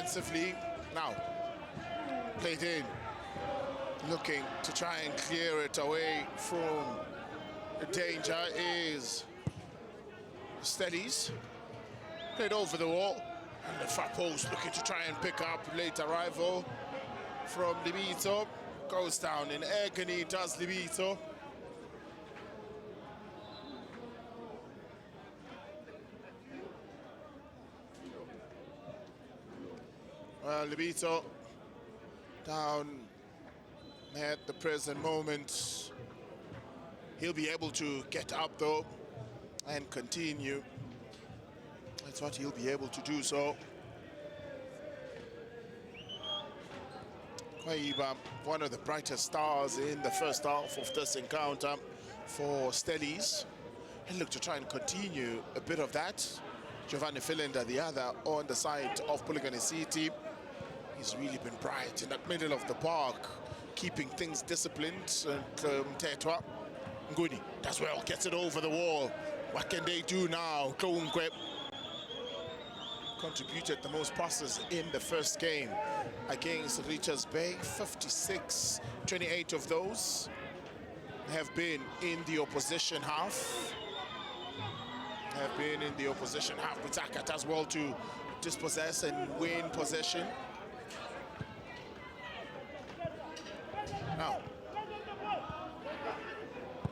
Defensively, now played in, looking to try and clear it away from the danger is Steadies. Played over the wall, and the far post looking to try and pick up late arrival from Libito. Goes down in agony, does Libito. Well, Libito down at the present moment. He'll be able to get up though and continue. That's what he'll be able to do so. Kwaiba, one of the brightest stars in the first half of this encounter for Stellies. And look to try and continue a bit of that. Giovanni Philander, the other on the side of Polokwane City. He's really been bright in that middle of the park, keeping things disciplined. And Tetwa Nguni does well, gets it over the wall. What can they do now? Tlongwe contributed the most passes in the first game against Richards Bay. 56, 28 of those have been in the opposition half. Bitaka does well to dispossess and win possession. Now,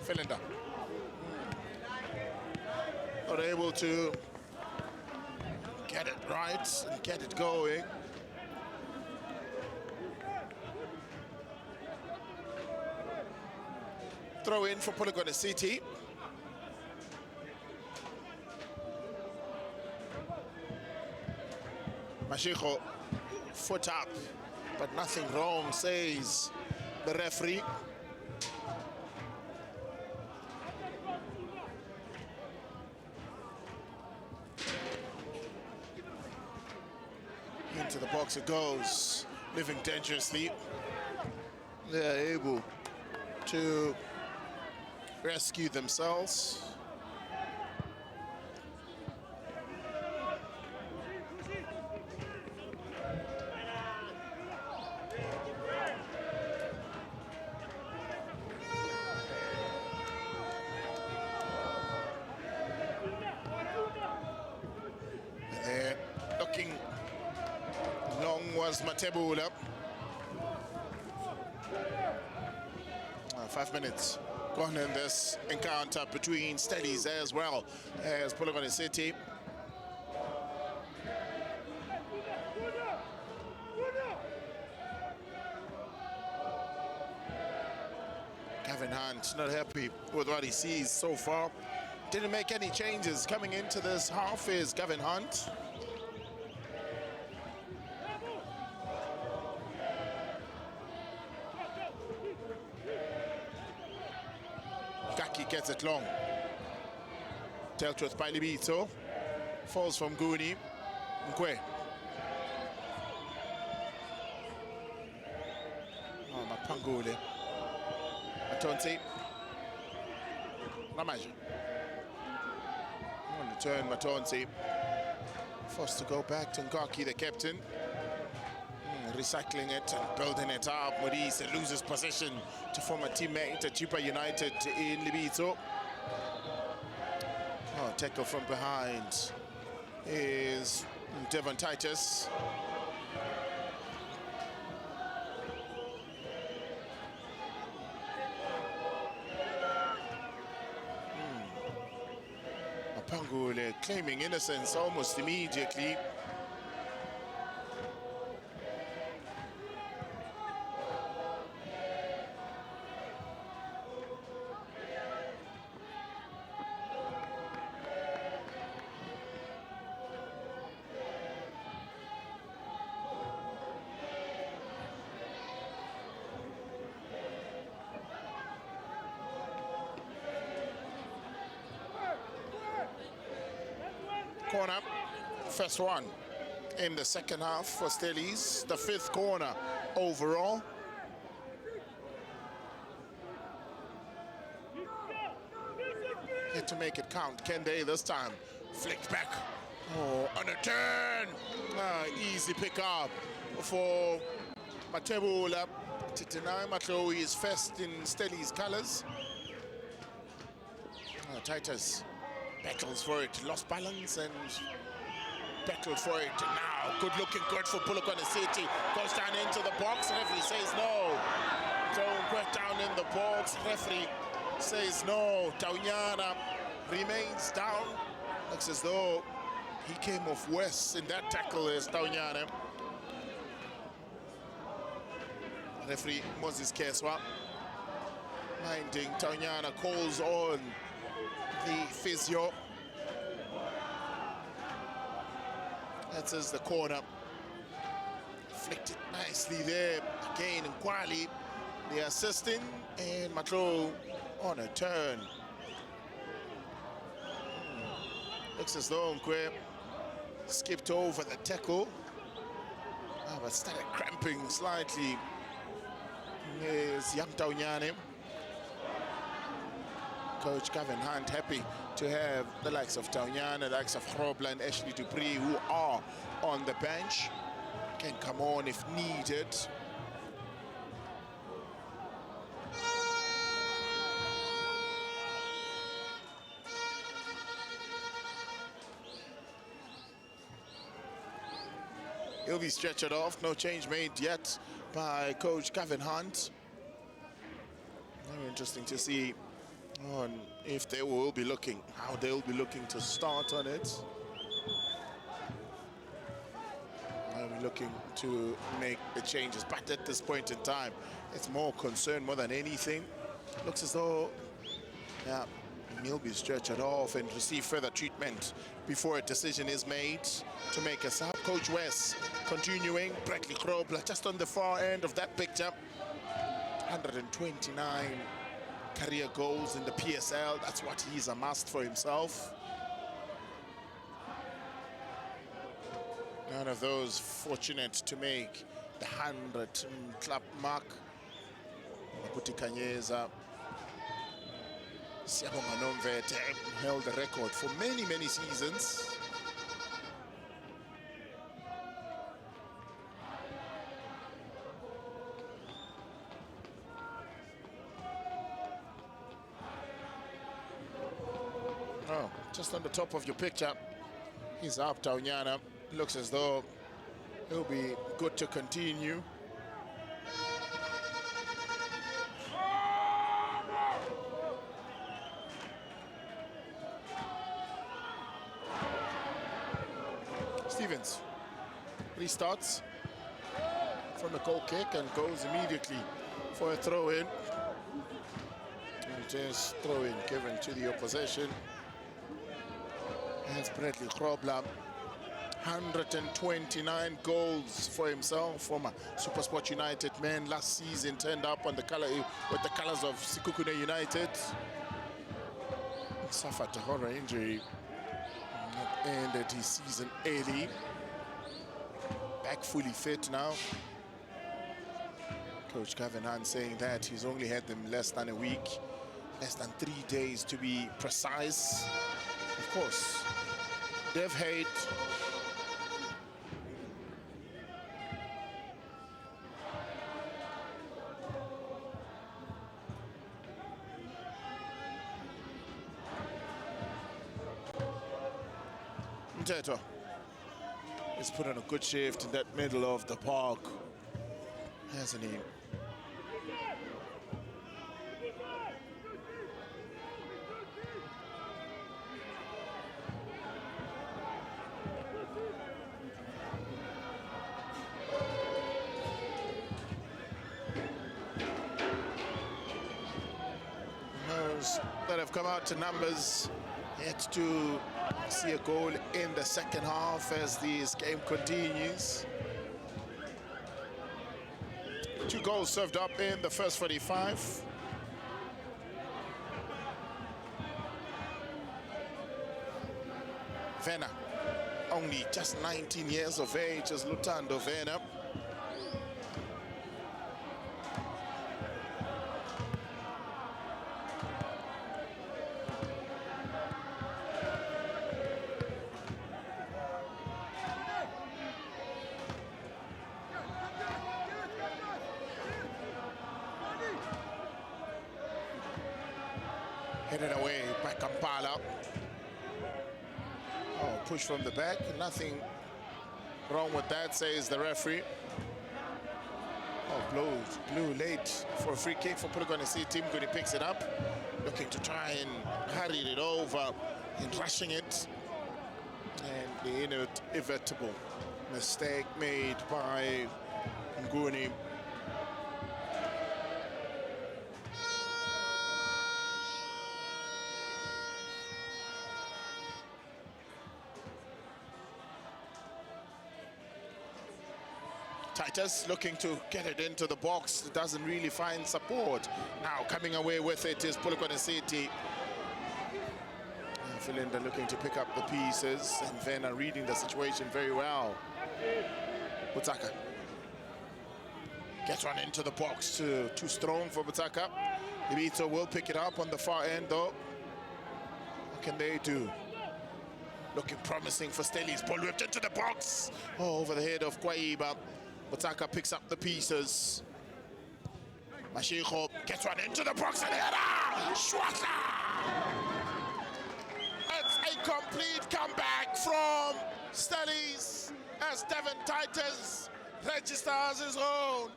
Philander. Not able to get it right and get it going. Throw in for Polokwane City. Mashiko, foot up, but nothing wrong, says the referee. Into the box it goes, living dangerously. They're able to rescue themselves. They're looking long was Matebula. 5 minutes gone in this encounter between Stellies as well as Polokwane City. Gavin Hunt not happy with what he sees so far. Didn't make any changes coming into this half is Gavin Hunt. Gets it long. Dealt with by Libito. Falls from Guni. Nkwe. Oh, Mapangule. Matonsi. Namaja. On the turn, Matonsi. Forced to go back to Ngaki, the captain. Recycling it and building it up. Maurice loses possession to former teammate at Chipa United in Libito. Oh, tackle from behind is Devon Titus. Apangule claiming innocence almost immediately. Corner, first one in the second half for Stellies, the 5th corner overall. Had to make it count. Can they this time? Flicked back. Oh, on a turn. Easy pick up for Matebula to deny Matlo is first in Stellies colours. Titus battles for it, lost balance and battled for it. Now, good looking good for Polokwane City. Goes down into the box, referee says no. Don't go down in the box, referee says no. Taunyana remains down. Looks as though he came off worse in that tackle as Taunyana. Referee Moses Keswa minding Taunyana, calls on the physio. That is the corner. Flicked it nicely there. Again, Nkwali, the assisting, and Matlo on a turn. Looks as though Nkwe skipped over the tackle. But started cramping slightly. Here's Young Taunyane. Coach Gavin Hunt happy to have the likes of Taunyana, the likes of Grobler and Ashley Dupree, who are on the bench, can come on if needed. He'll be stretchered off, no change made yet by Coach Gavin Hunt. Very interesting to see on if they will be looking, how they'll be looking to start on it. They'll be looking to make the changes, but at this point in time, it's more concern more than anything. Looks as though, yeah, he'll be stretchered off and receive further treatment before a decision is made to make a sub. Coach West continuing, Bradley Grobler just on the far end of that picture. 129 career goals in the PSL. That's what he's amassed for himself. None of those fortunate to make the 100 club mark. Maputi Kanyeza, Siyabonga Nomvete held the record for many, many seasons. Oh, just on the top of your picture, he's up, Taunyana. Looks as though he'll be good to continue. Stevens restarts from a goal kick and goes immediately for a throw-in. Just throw-in given to the opposition. That's Bradley Grobler. 129 goals for himself, former SuperSport United man. Last season turned up on the color with the colors of Sekhukhune United. Suffered a horror injury. Ended his season early. Back fully fit now. Coach Gavin Hunt saying that he's only had them less than a week, less than 3 days to be precise. Of course, Dev Haight Mteto has put on a good shift in that middle of the park, hasn't he? Those that have come out to numbers yet to see a goal in the second half as this game continues. 2 goals served up in the first 45. Vena, only just 19 years of age as Lutando Vena. Headed away by Kampala. Oh, push from the back. Nothing wrong with that, says the referee. Oh, blew late for a free kick for Polokwane City. Mguni picks it up, looking to try and hurry it over and rushing it. And the inevitable mistake made by Mguni. Titus looking to get it into the box, doesn't really find support. Now coming away with it is Polokwane City. Philinda looking to pick up the pieces, and Vena reading the situation very well. Butaka gets one into the box, too strong for Butaka. Ibito will pick it up on the far end though. What can they do? Looking promising for Stellies. Ball whipped into the box. Oh, over the head of Kwaiba. Botaka picks up the pieces. Mashiko gets one into the box and header! Schwarzer! It's a complete comeback from Stellies as Devon Titus registers his own.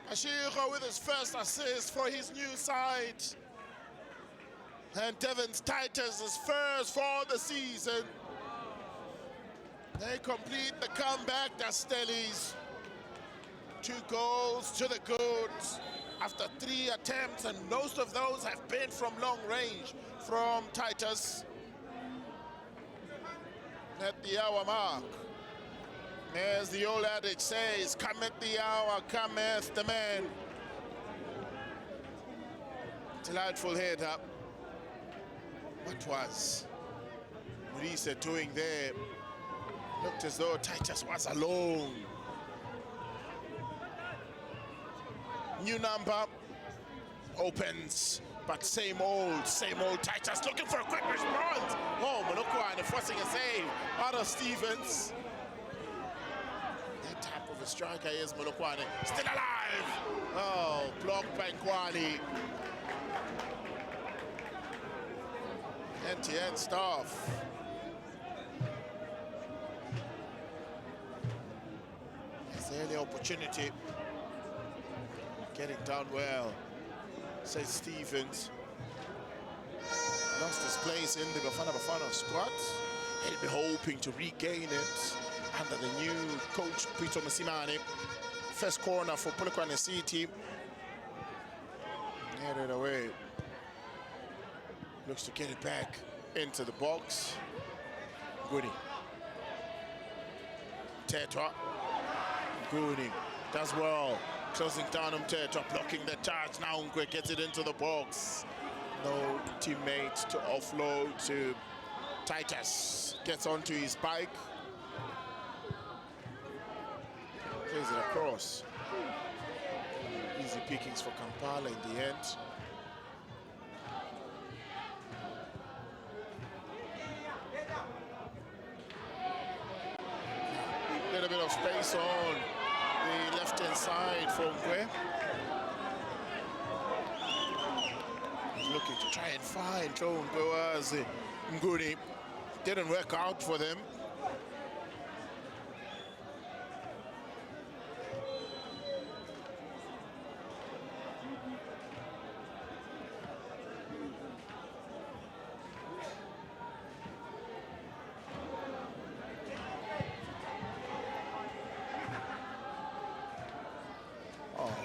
Mashiko with his first assist for his new side. And Devon Titus is first for the season. They complete the comeback as Stellies. 2 goals to the good after 3 attempts, and most of those have been from long range from Titus. At the hour mark, as the old adage says, cometh the hour, cometh the man. Delightful header. What was Maurice doing there? Looked as though Titus was alone. New number opens, but same old Titus looking for a quick response. Oh, Polokwane forcing a save out of Stevens. That type of a striker is Polokwane. Still alive. Oh, blocked by Kwani. End-to-end stuff. There's the early opportunity. Getting down well, says Stevens. Lost his place in the Bafana squad. He'll be hoping to regain it under the new coach, Peter Masimane. First corner for Polokwane City. Headed away. Looks to get it back into the box. Goody. Tetra. Goody. Does well. Closing down on Tetra, blocking the charge. Now Ungwe gets it into the box. No teammate to offload to Titus. Gets onto his bike. Plays it across. Easy pickings for Kampala in the end. Little bit of space on the left-hand side for Ungwe. He's looking to try and find Ungwe Nguni. Didn't work out for them.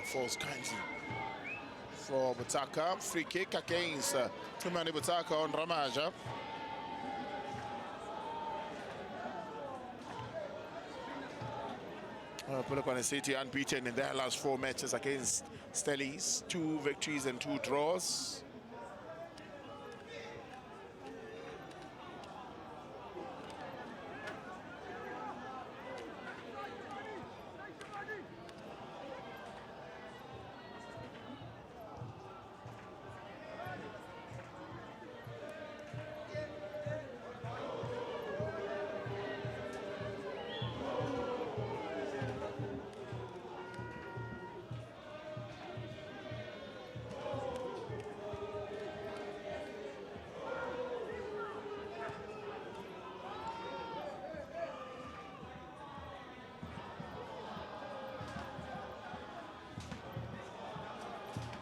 Falls kindly for Butaka. Free kick against Tumani Butaka on Ramaja. Polokwane City unbeaten in their last 4 matches against Stellies. 2 victories and 2 draws.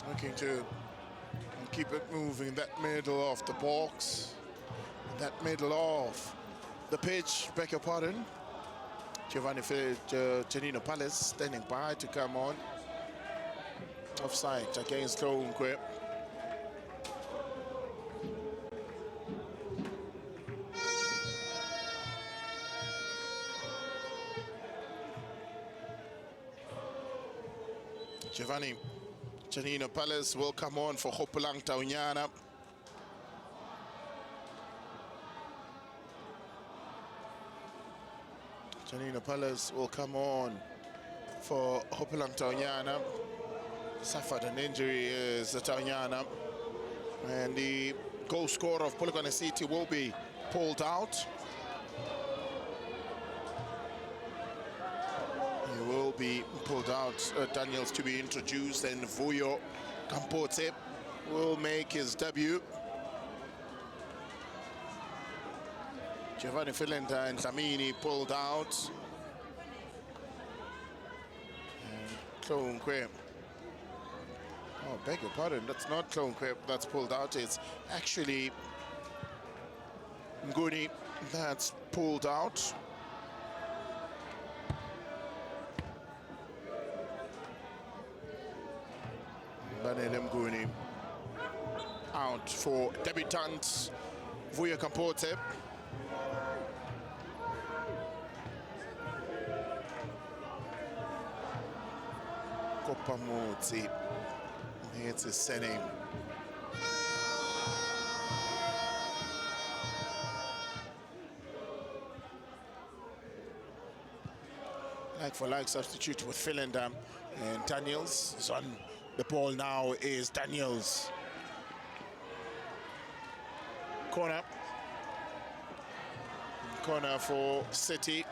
Looking to keep it moving, that middle of the box, that middle of the pitch, beg your pardon. Giovanni Janino Palace standing by to come on. Offside against Ungwe. Giovanni Janino Palace will come on for Hopelang Taunyana. Janino Palace will come on for Hopelang Taunyana. Suffered an injury is Taunyana. And the goal scorer of Polokwane City will be pulled out. He will be pulled out. Daniels to be introduced, and Vuyo Kampote will make his debut. Giovanni Filenda and Dlamini pulled out. And Klonkwe. Oh, beg your pardon, that's not Klonkwe that's pulled out. It's actually Nguni that's pulled out. Banele Nguni out for debutant Vuyo Kampote. Kopamoti, it's his surname. Like for like substitute with Filenda and Daniels. Is on the ball now is Daniels. Corner for City.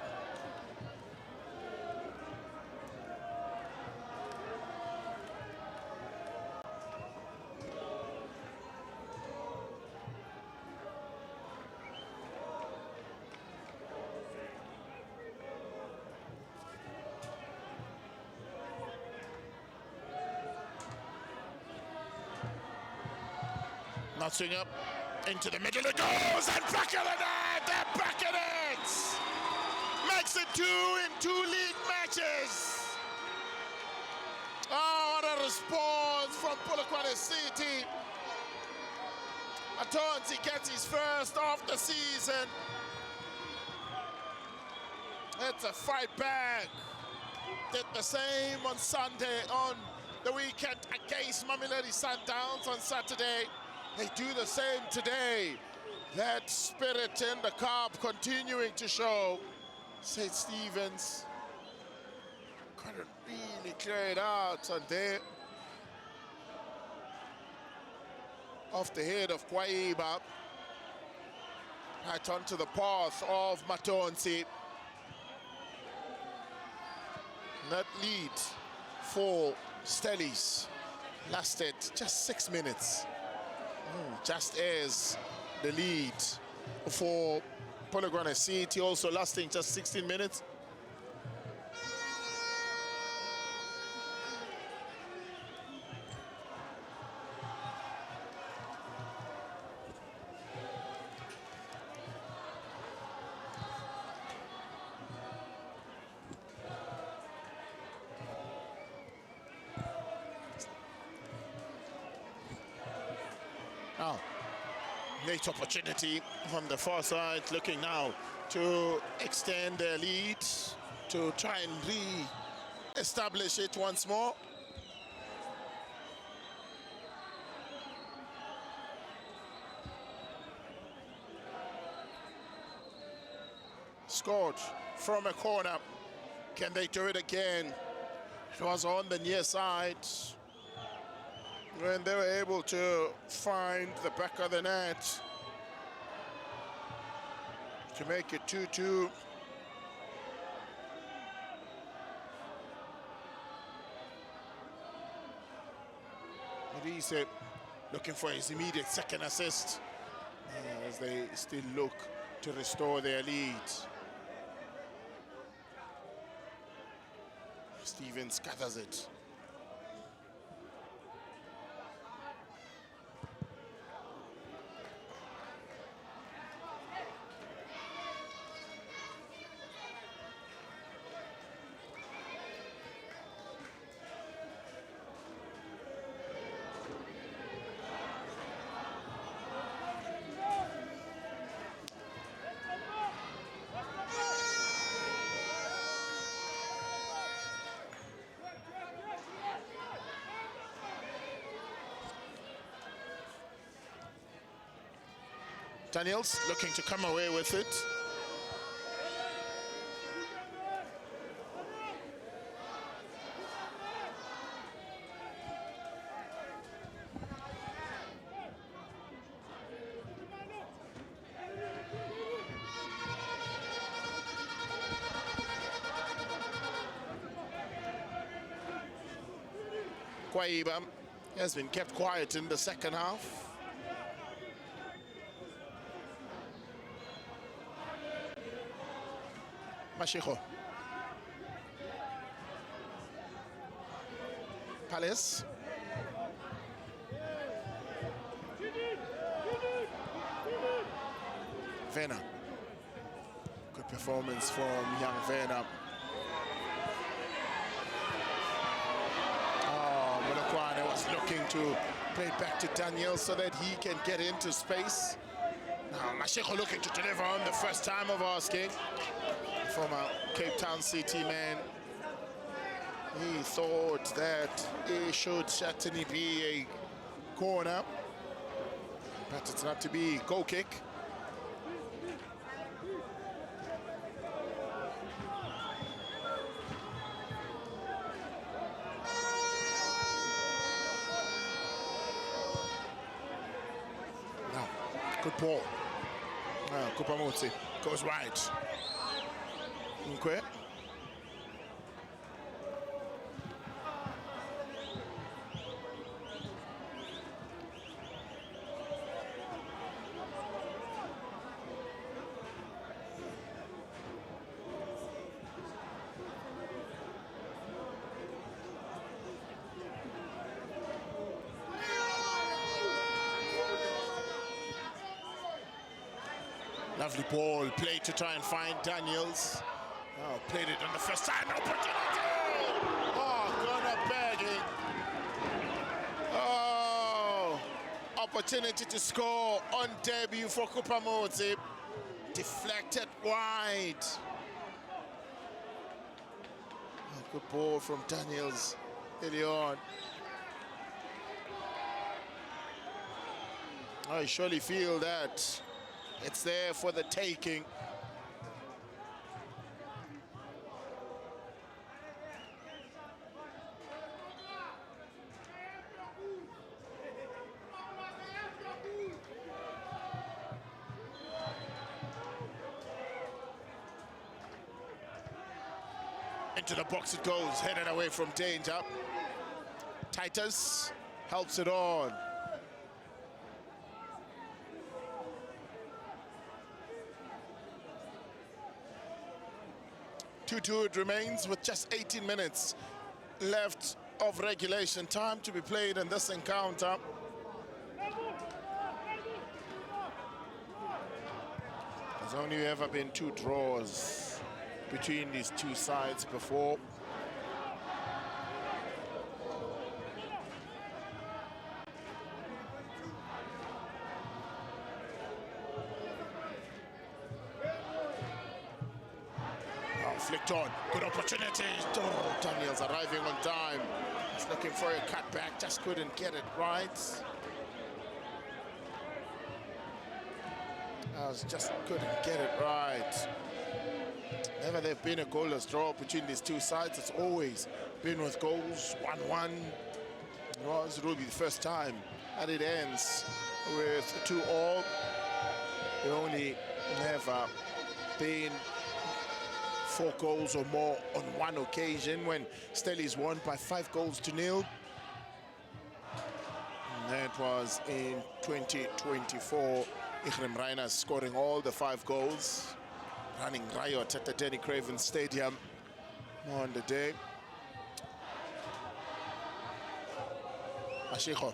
Notching up into the middle, it goes, and back of the net, they're back in it! Makes it 2 in 2 league matches. Oh, what a response from Polokwane City. Matonzi gets his first of the season. It's a fight back. Did the same on Sunday, on the weekend against Mamelodi Sundowns on Saturday. They do the same today. That spirit in the cup continuing to show. St. Stephen's couldn't really clear it out on there. Off the head of Kwaiba. Right onto the path of Matonzi. That lead for Stellies lasted just 6 minutes. Just as the lead for Polokwane City also lasting just 16 minutes. Now, late opportunity on the far side, looking now to extend their lead, to try and re-establish it once more. Scored from a corner. Can they do it again? It was on the near side when they were able to find the back of the net to make it 2-2. Elise looking for his immediate second assist as they still look to restore their lead. Stevens gathers it. Daniels looking to come away with it. Kwaiba has been kept quiet in the second half. Mashiko. Palace. Vena. Good performance from young Vena. Oh, Polokwane was looking to play it back to Daniel so that he can get into space. Now Mashiko looking to deliver on the first time of asking. Former Cape Town City man. He thought that it should certainly be a corner, but it's not to be. Goal kick. Now, good ball. Kupamotsi goes wide. Nkwe. Lovely ball, played to try and find Daniels. Oh, played it on the first time, opportunity! Oh, corner bagging. Oh, opportunity to score on debut for Kupamotsi. Deflected wide. Oh, good ball from Daniels early on. I surely feel that it's there for the taking. Into the box it goes, headed away from danger. Titus helps it on. It remains with just 18 minutes left of regulation time to be played in this encounter. There's only ever been 2 draws between these two sides before. Flicked on, good opportunity. Oh, Daniel's arriving on time. He's looking for a cutback, just couldn't get it right. Just couldn't get it right. Never there've been a goalless draw between these two sides. It's always been with goals, 1-1. It will be the first time that it ends with 2-2. It only never been 4 goals or more on one occasion when Stellies won by 5-0. And that was in 2024. Ichrem Reina scoring all the 5 goals, running riot at the Danny Craven Stadium on the day. Mashiko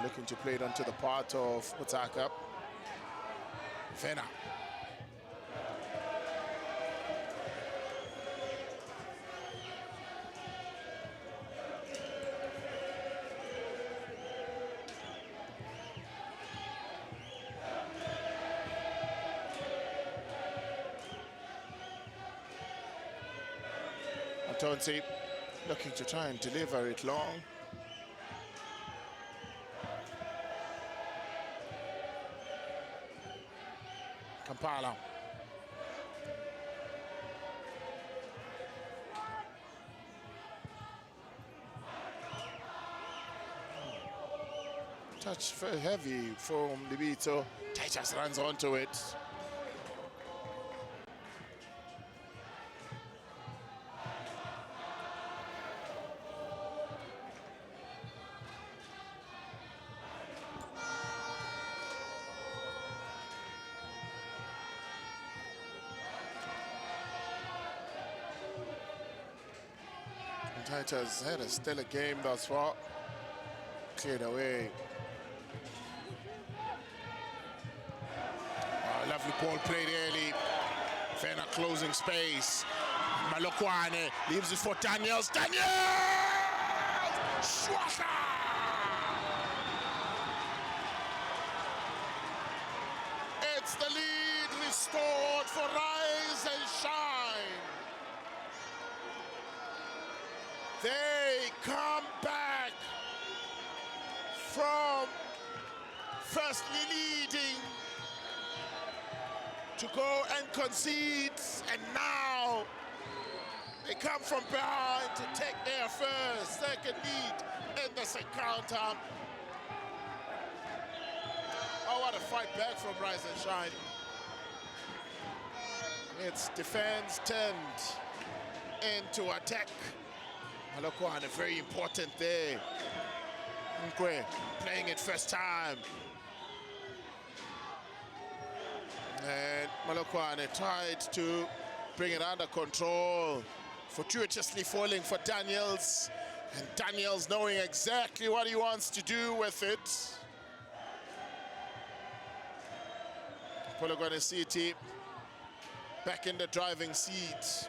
looking to play it onto the part of Mutaka. Vena. Tonsi looking to try and deliver it long. Kampala. Touch very heavy from Libito. Titus runs onto it. It has had a stellar game thus far. Cleared away. Lovely ball played early. Fena closing space. Polokwane leaves it for Daniels. Daniels! Shwaka! It's the lead restored for Rise and Shine. They come back from firstly leading to go and concede, and now they come from behind to take their second lead in this encounter. Oh, what a fight back from Rise and Shine. It's defense turned into attack. Polokwane very important there. Nkwe playing it first time. And Polokwane tried to bring it under control, fortuitously falling for Daniels, and Daniels knowing exactly what he wants to do with it. Polokwane City back in the driving seat.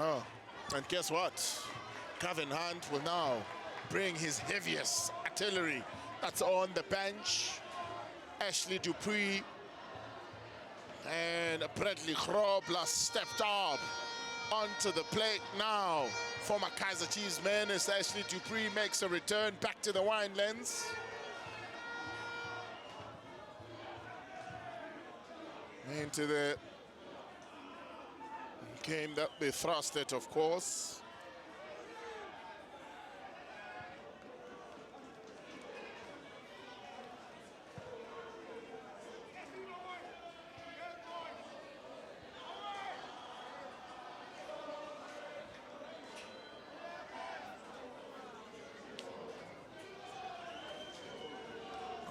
Oh, and guess what? Gavin Hunt will now bring his heaviest artillery. That's on the bench. Ashley Dupree and Bradley Grobler stepped up onto the plate now. Former Kaiser Chiefs menace Ashley Dupree makes a return back to the Winelands. Into the game that they thrust it, of course.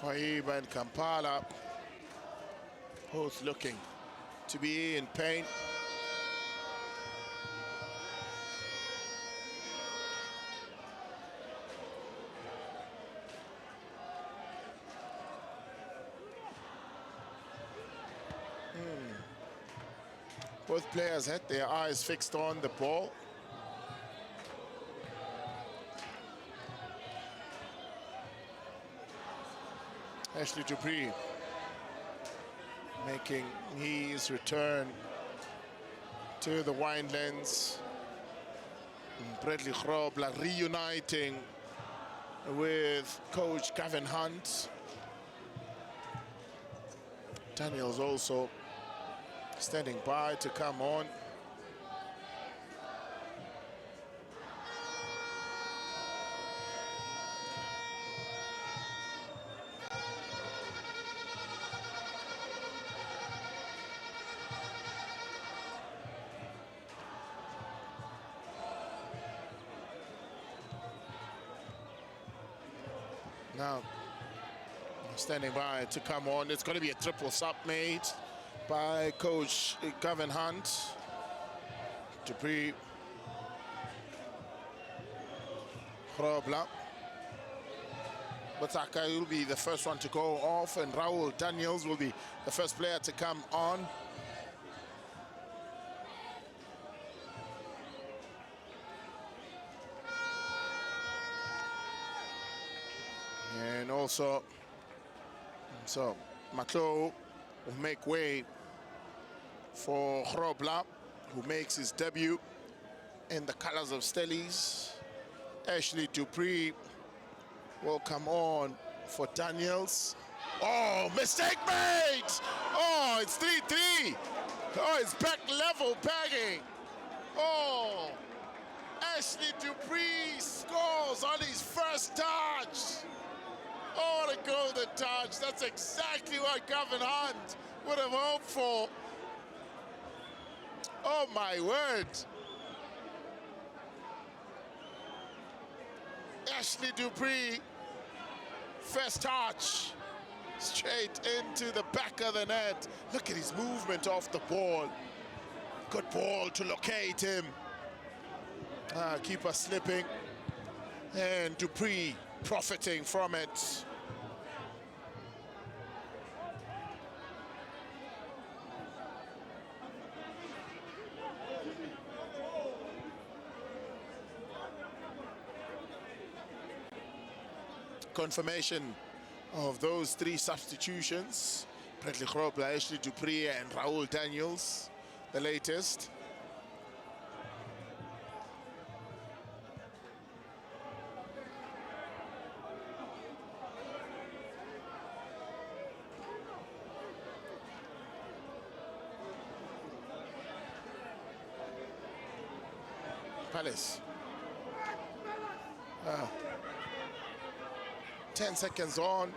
Kwaiba and Kampala both looking to be in pain. Both players had their eyes fixed on the ball. Ashley Dupree making his return to the Winelands. Bradley Grobler reuniting with coach Gavin Hunt. Daniels also standing by to come on. Now, standing by to come on. It's going to be a triple sub made by coach Gavin Hunt. Dupree, Grobler. Bataka will be the first one to go off, and Raul Daniels will be the first player to come on. And also, so Matlo will make way for Grobler, who makes his debut in the colors of Stellies. Ashley Dupree will come on for Daniels. Oh, mistake made! Oh, it's 3-3. Oh, it's back level bagging. Oh, Ashley Dupree scores on his first touch. Oh, the golden touch. That's exactly what Gavin Hunt would have hoped for. Oh, my word. Ashley Dupree, first touch, straight into the back of the net. Look at his movement off the ball. Good ball to locate him. Keeper slipping, and Dupree profiting from it. Confirmation of those three substitutions: Bradley Grobler, Ashley Dupree, and Raul Daniels, the latest. Palace. 10 seconds on,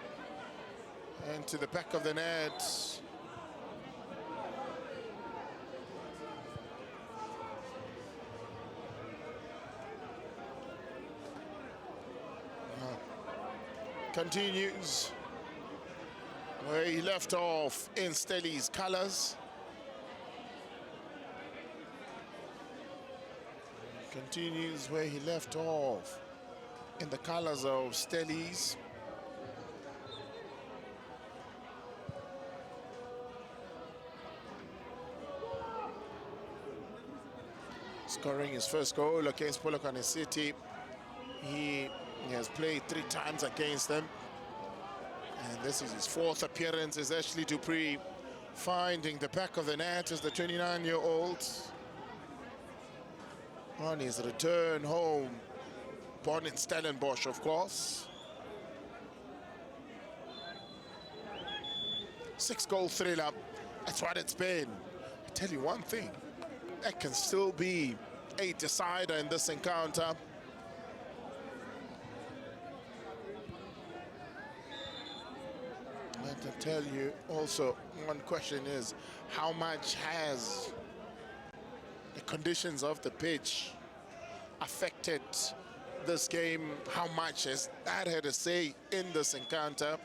and to the back of the net. Continues where he left off in Stelli's colours. Continues where he left off in the colours of Stelli's. Scoring his first goal against Polokwane City. He has played 3 times against them, and this is his 4th appearance as Ashley Dupree finding the back of the net as the 29-year-old on his return home, born in Stellenbosch, of course. 6-goal thriller, that's what it's been. I tell you one thing, that can still be a decider in this encounter. And to tell you also, one question is, how much has the conditions of the pitch affected this game? How much has that had a say in this encounter?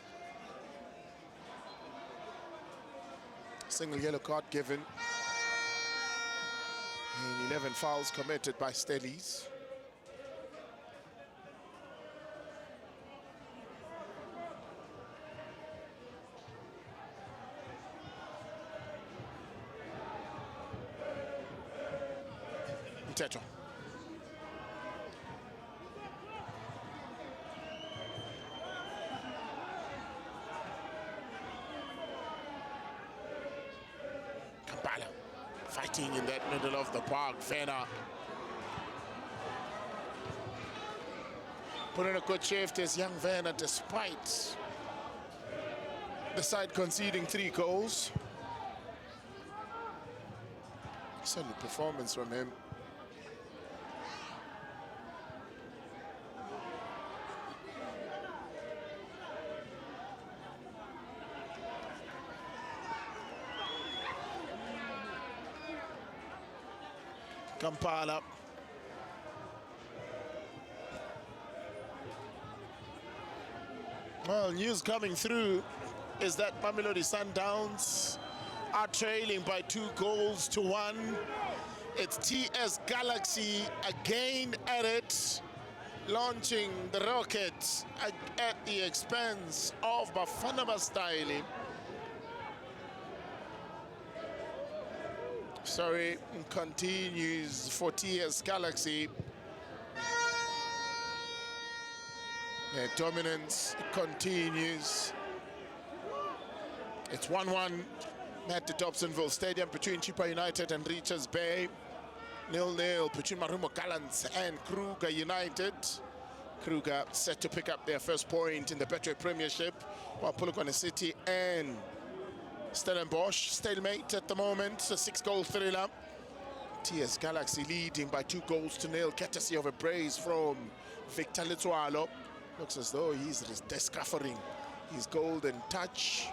Single yellow card given. And 11 fouls committed by Stelli's. Teto. Kampala fighting in that middle of the park. Fena put in a good shift as young Werner, despite the side conceding 3 goals. Solid performance from him. Kampala. Well, news coming through is that Mamelodi Sundowns are trailing by 2-1. It's TS Galaxy again at it, launching the rocket at the expense of Bafana Bastille. Sorry, continues for TS Galaxy. Their dominance continues. It's 1-1 at the Dobsonville Stadium between Chippa United and Richards Bay. 0-0 between Marumo Gallants and Kruger United. Kruger set to pick up their first point in the Betway Premiership, while Polokwane City and Stellenbosch stalemate at the moment. A 6-goal thriller. TS Galaxy leading by 2-0, courtesy of a brace from Victor Letsualo. Looks as though he's discovering his golden touch.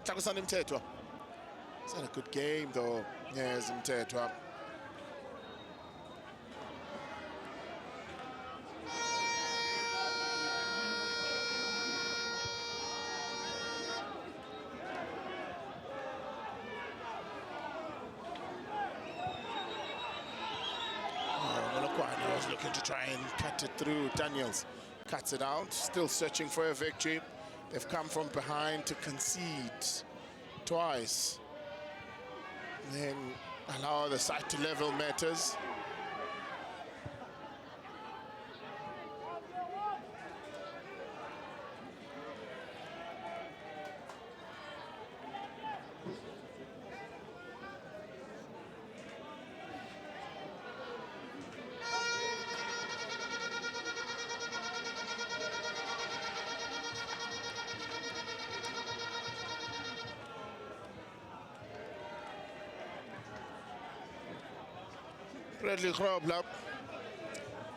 Takusani Mtetwa. It's not a good game though. Yes, Mtetwa. looking to try and cut it through. Daniels cuts it out, still searching for a victory. They've come from behind to concede twice. Then allow the side to level matters. Bradley Grobler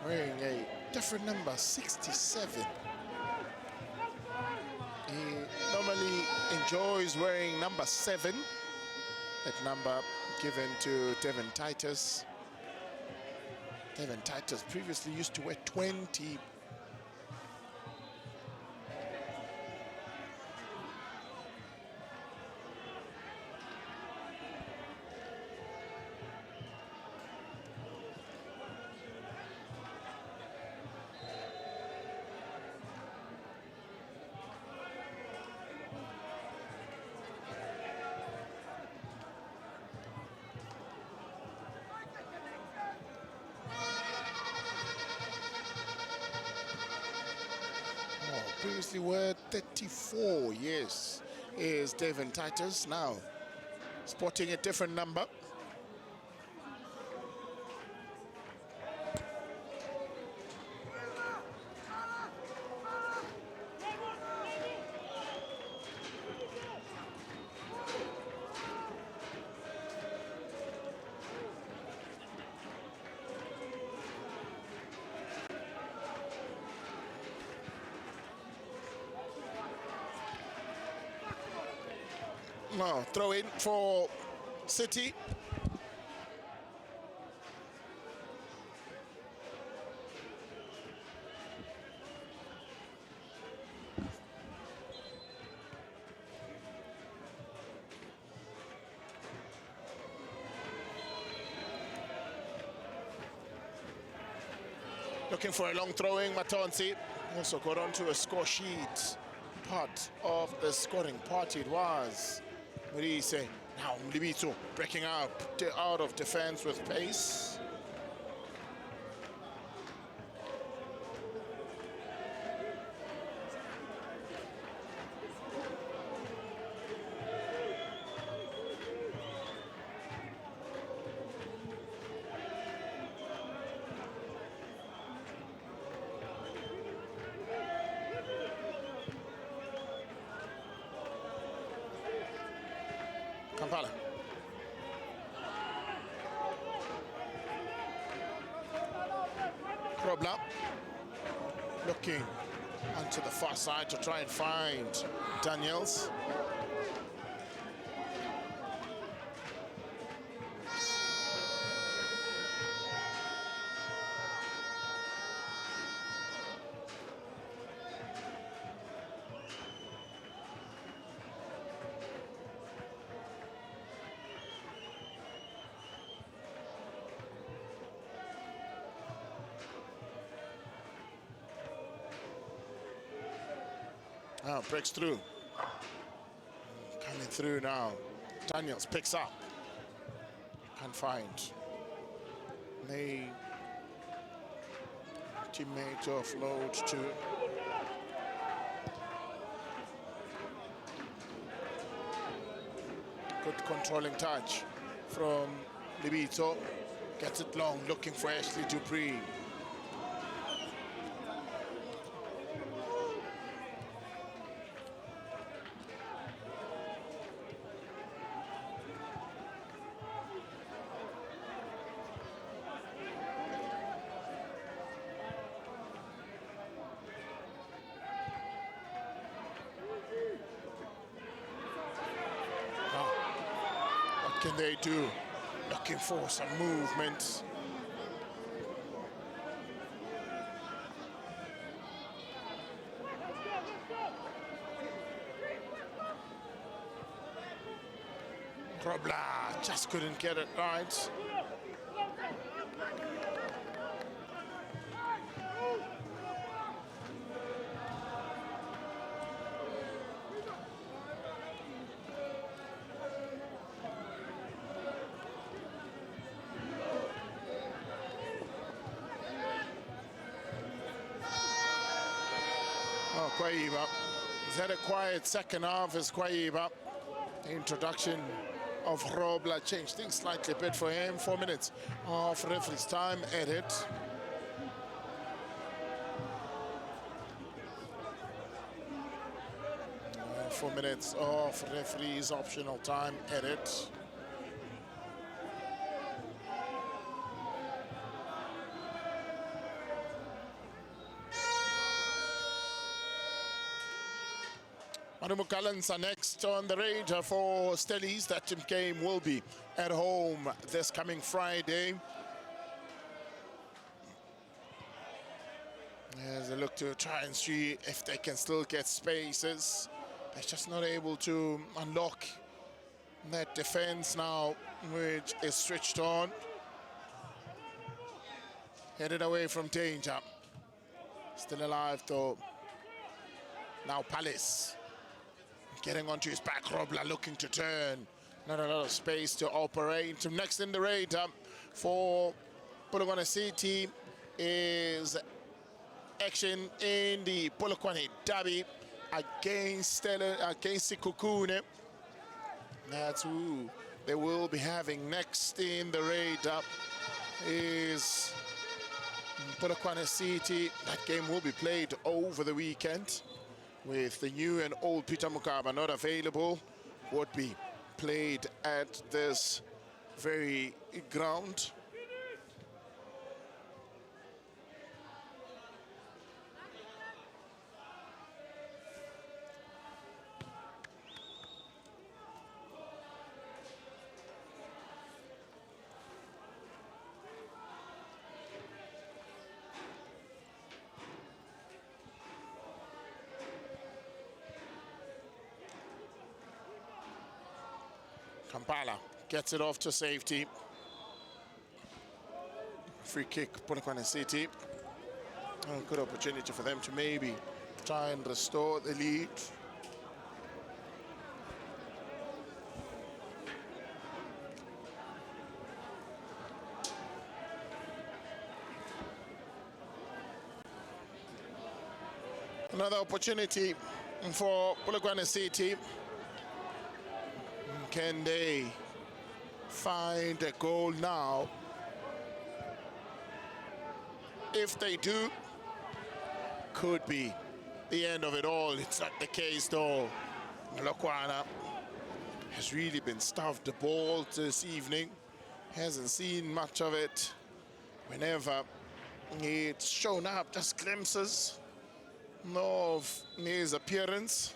wearing a different number, 67. He normally enjoys wearing number 7. That number given to Devin Titus. Devin Titus previously used to wear 20. Previously were 34 years is Devin Titus, now sporting a different number. Well, throw in for City. Looking for a long throwing, Matonsi. Also got onto a score sheet. Part of the scoring party it was. Marise, now Mlibito breaking out of defense with pace. Kampala. Grobler looking onto the far side to try and find Daniels. Oh, breaks through. Coming through now. Daniels picks up. Can't find. They teammate offload to good controlling touch from Libito. Gets it long, looking for Ashley Dupree. Can they do? Looking for some movement. Grobler just couldn't get it right. Kwaiba. He's had a quiet second half as Kwaiba. The introduction of Robla changed things slightly a bit for him. 4 minutes of referee's time added. 4 minutes of referee's optional time added. Gallants are next on the radar for Stellies. That game will be at home this coming Friday. As they look to try and see if they can still get spaces. They're just not able to unlock that defense now, which is switched on. Headed away from danger. Still alive though. Now Palace. Getting onto his back, Robla looking to turn. Not a lot of space to operate. Next in the radar for Polokwane City is action in the Polokwane Derby against Polokwane. That's who they will be having next in the radar is Polokwane City. That game will be played over the weekend, with the new and old Peter Mokaba not available, would be played at this very ground. Kampala gets it off to safety. Free kick, Polokwane City. A good opportunity for them to maybe try and restore the lead. Another opportunity for Polokwane City. Can they find a goal now? If they do, could be the end of it all. It's not the case though. Polokwane has really been stuffed the ball this evening. Hasn't seen much of it. Whenever it's shown up, just glimpses of his appearance.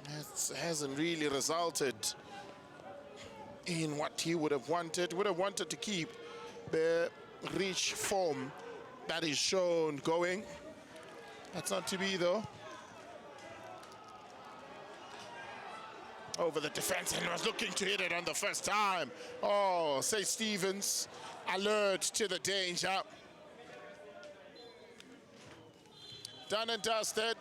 It hasn't really resulted in what he would have wanted. Would have wanted to keep the rich form that is shown going. That's not to be though. Over the defense and was looking to hit it on the first time. Oh, say Stevens, alert to the danger. Done and dusted.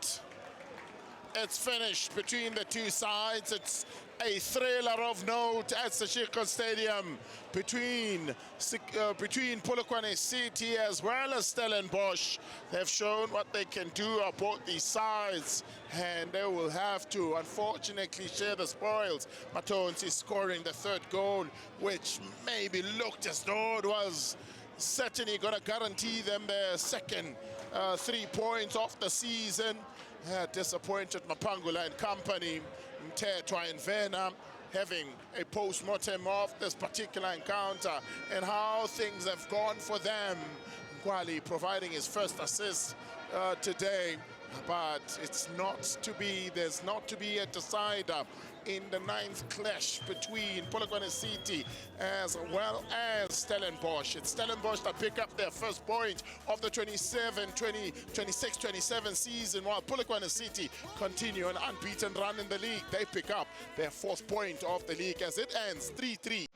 It's finished between the two sides. It's a thriller of note at Seshiko Stadium between Polokwane City as well as Stellenbosch. They've shown what they can do on both these sides, and they will have to, unfortunately, share the spoils. Matonsi scoring the third goal, which maybe looked as though it was certainly going to guarantee them their second 3 points of the season. Disappointed Mapangula and company. Mtetwa and Vena having a post-mortem of this particular encounter and how things have gone for them. Kwali providing his first assist today, but it's not to be, there's not to be a decider in the ninth clash between Polokwane City as well as Stellenbosch. It's Stellenbosch that pick up their first point of the 26-27 season, while Polokwane City continue an unbeaten run in the league. They pick up their fourth point of the league as it ends 3-3.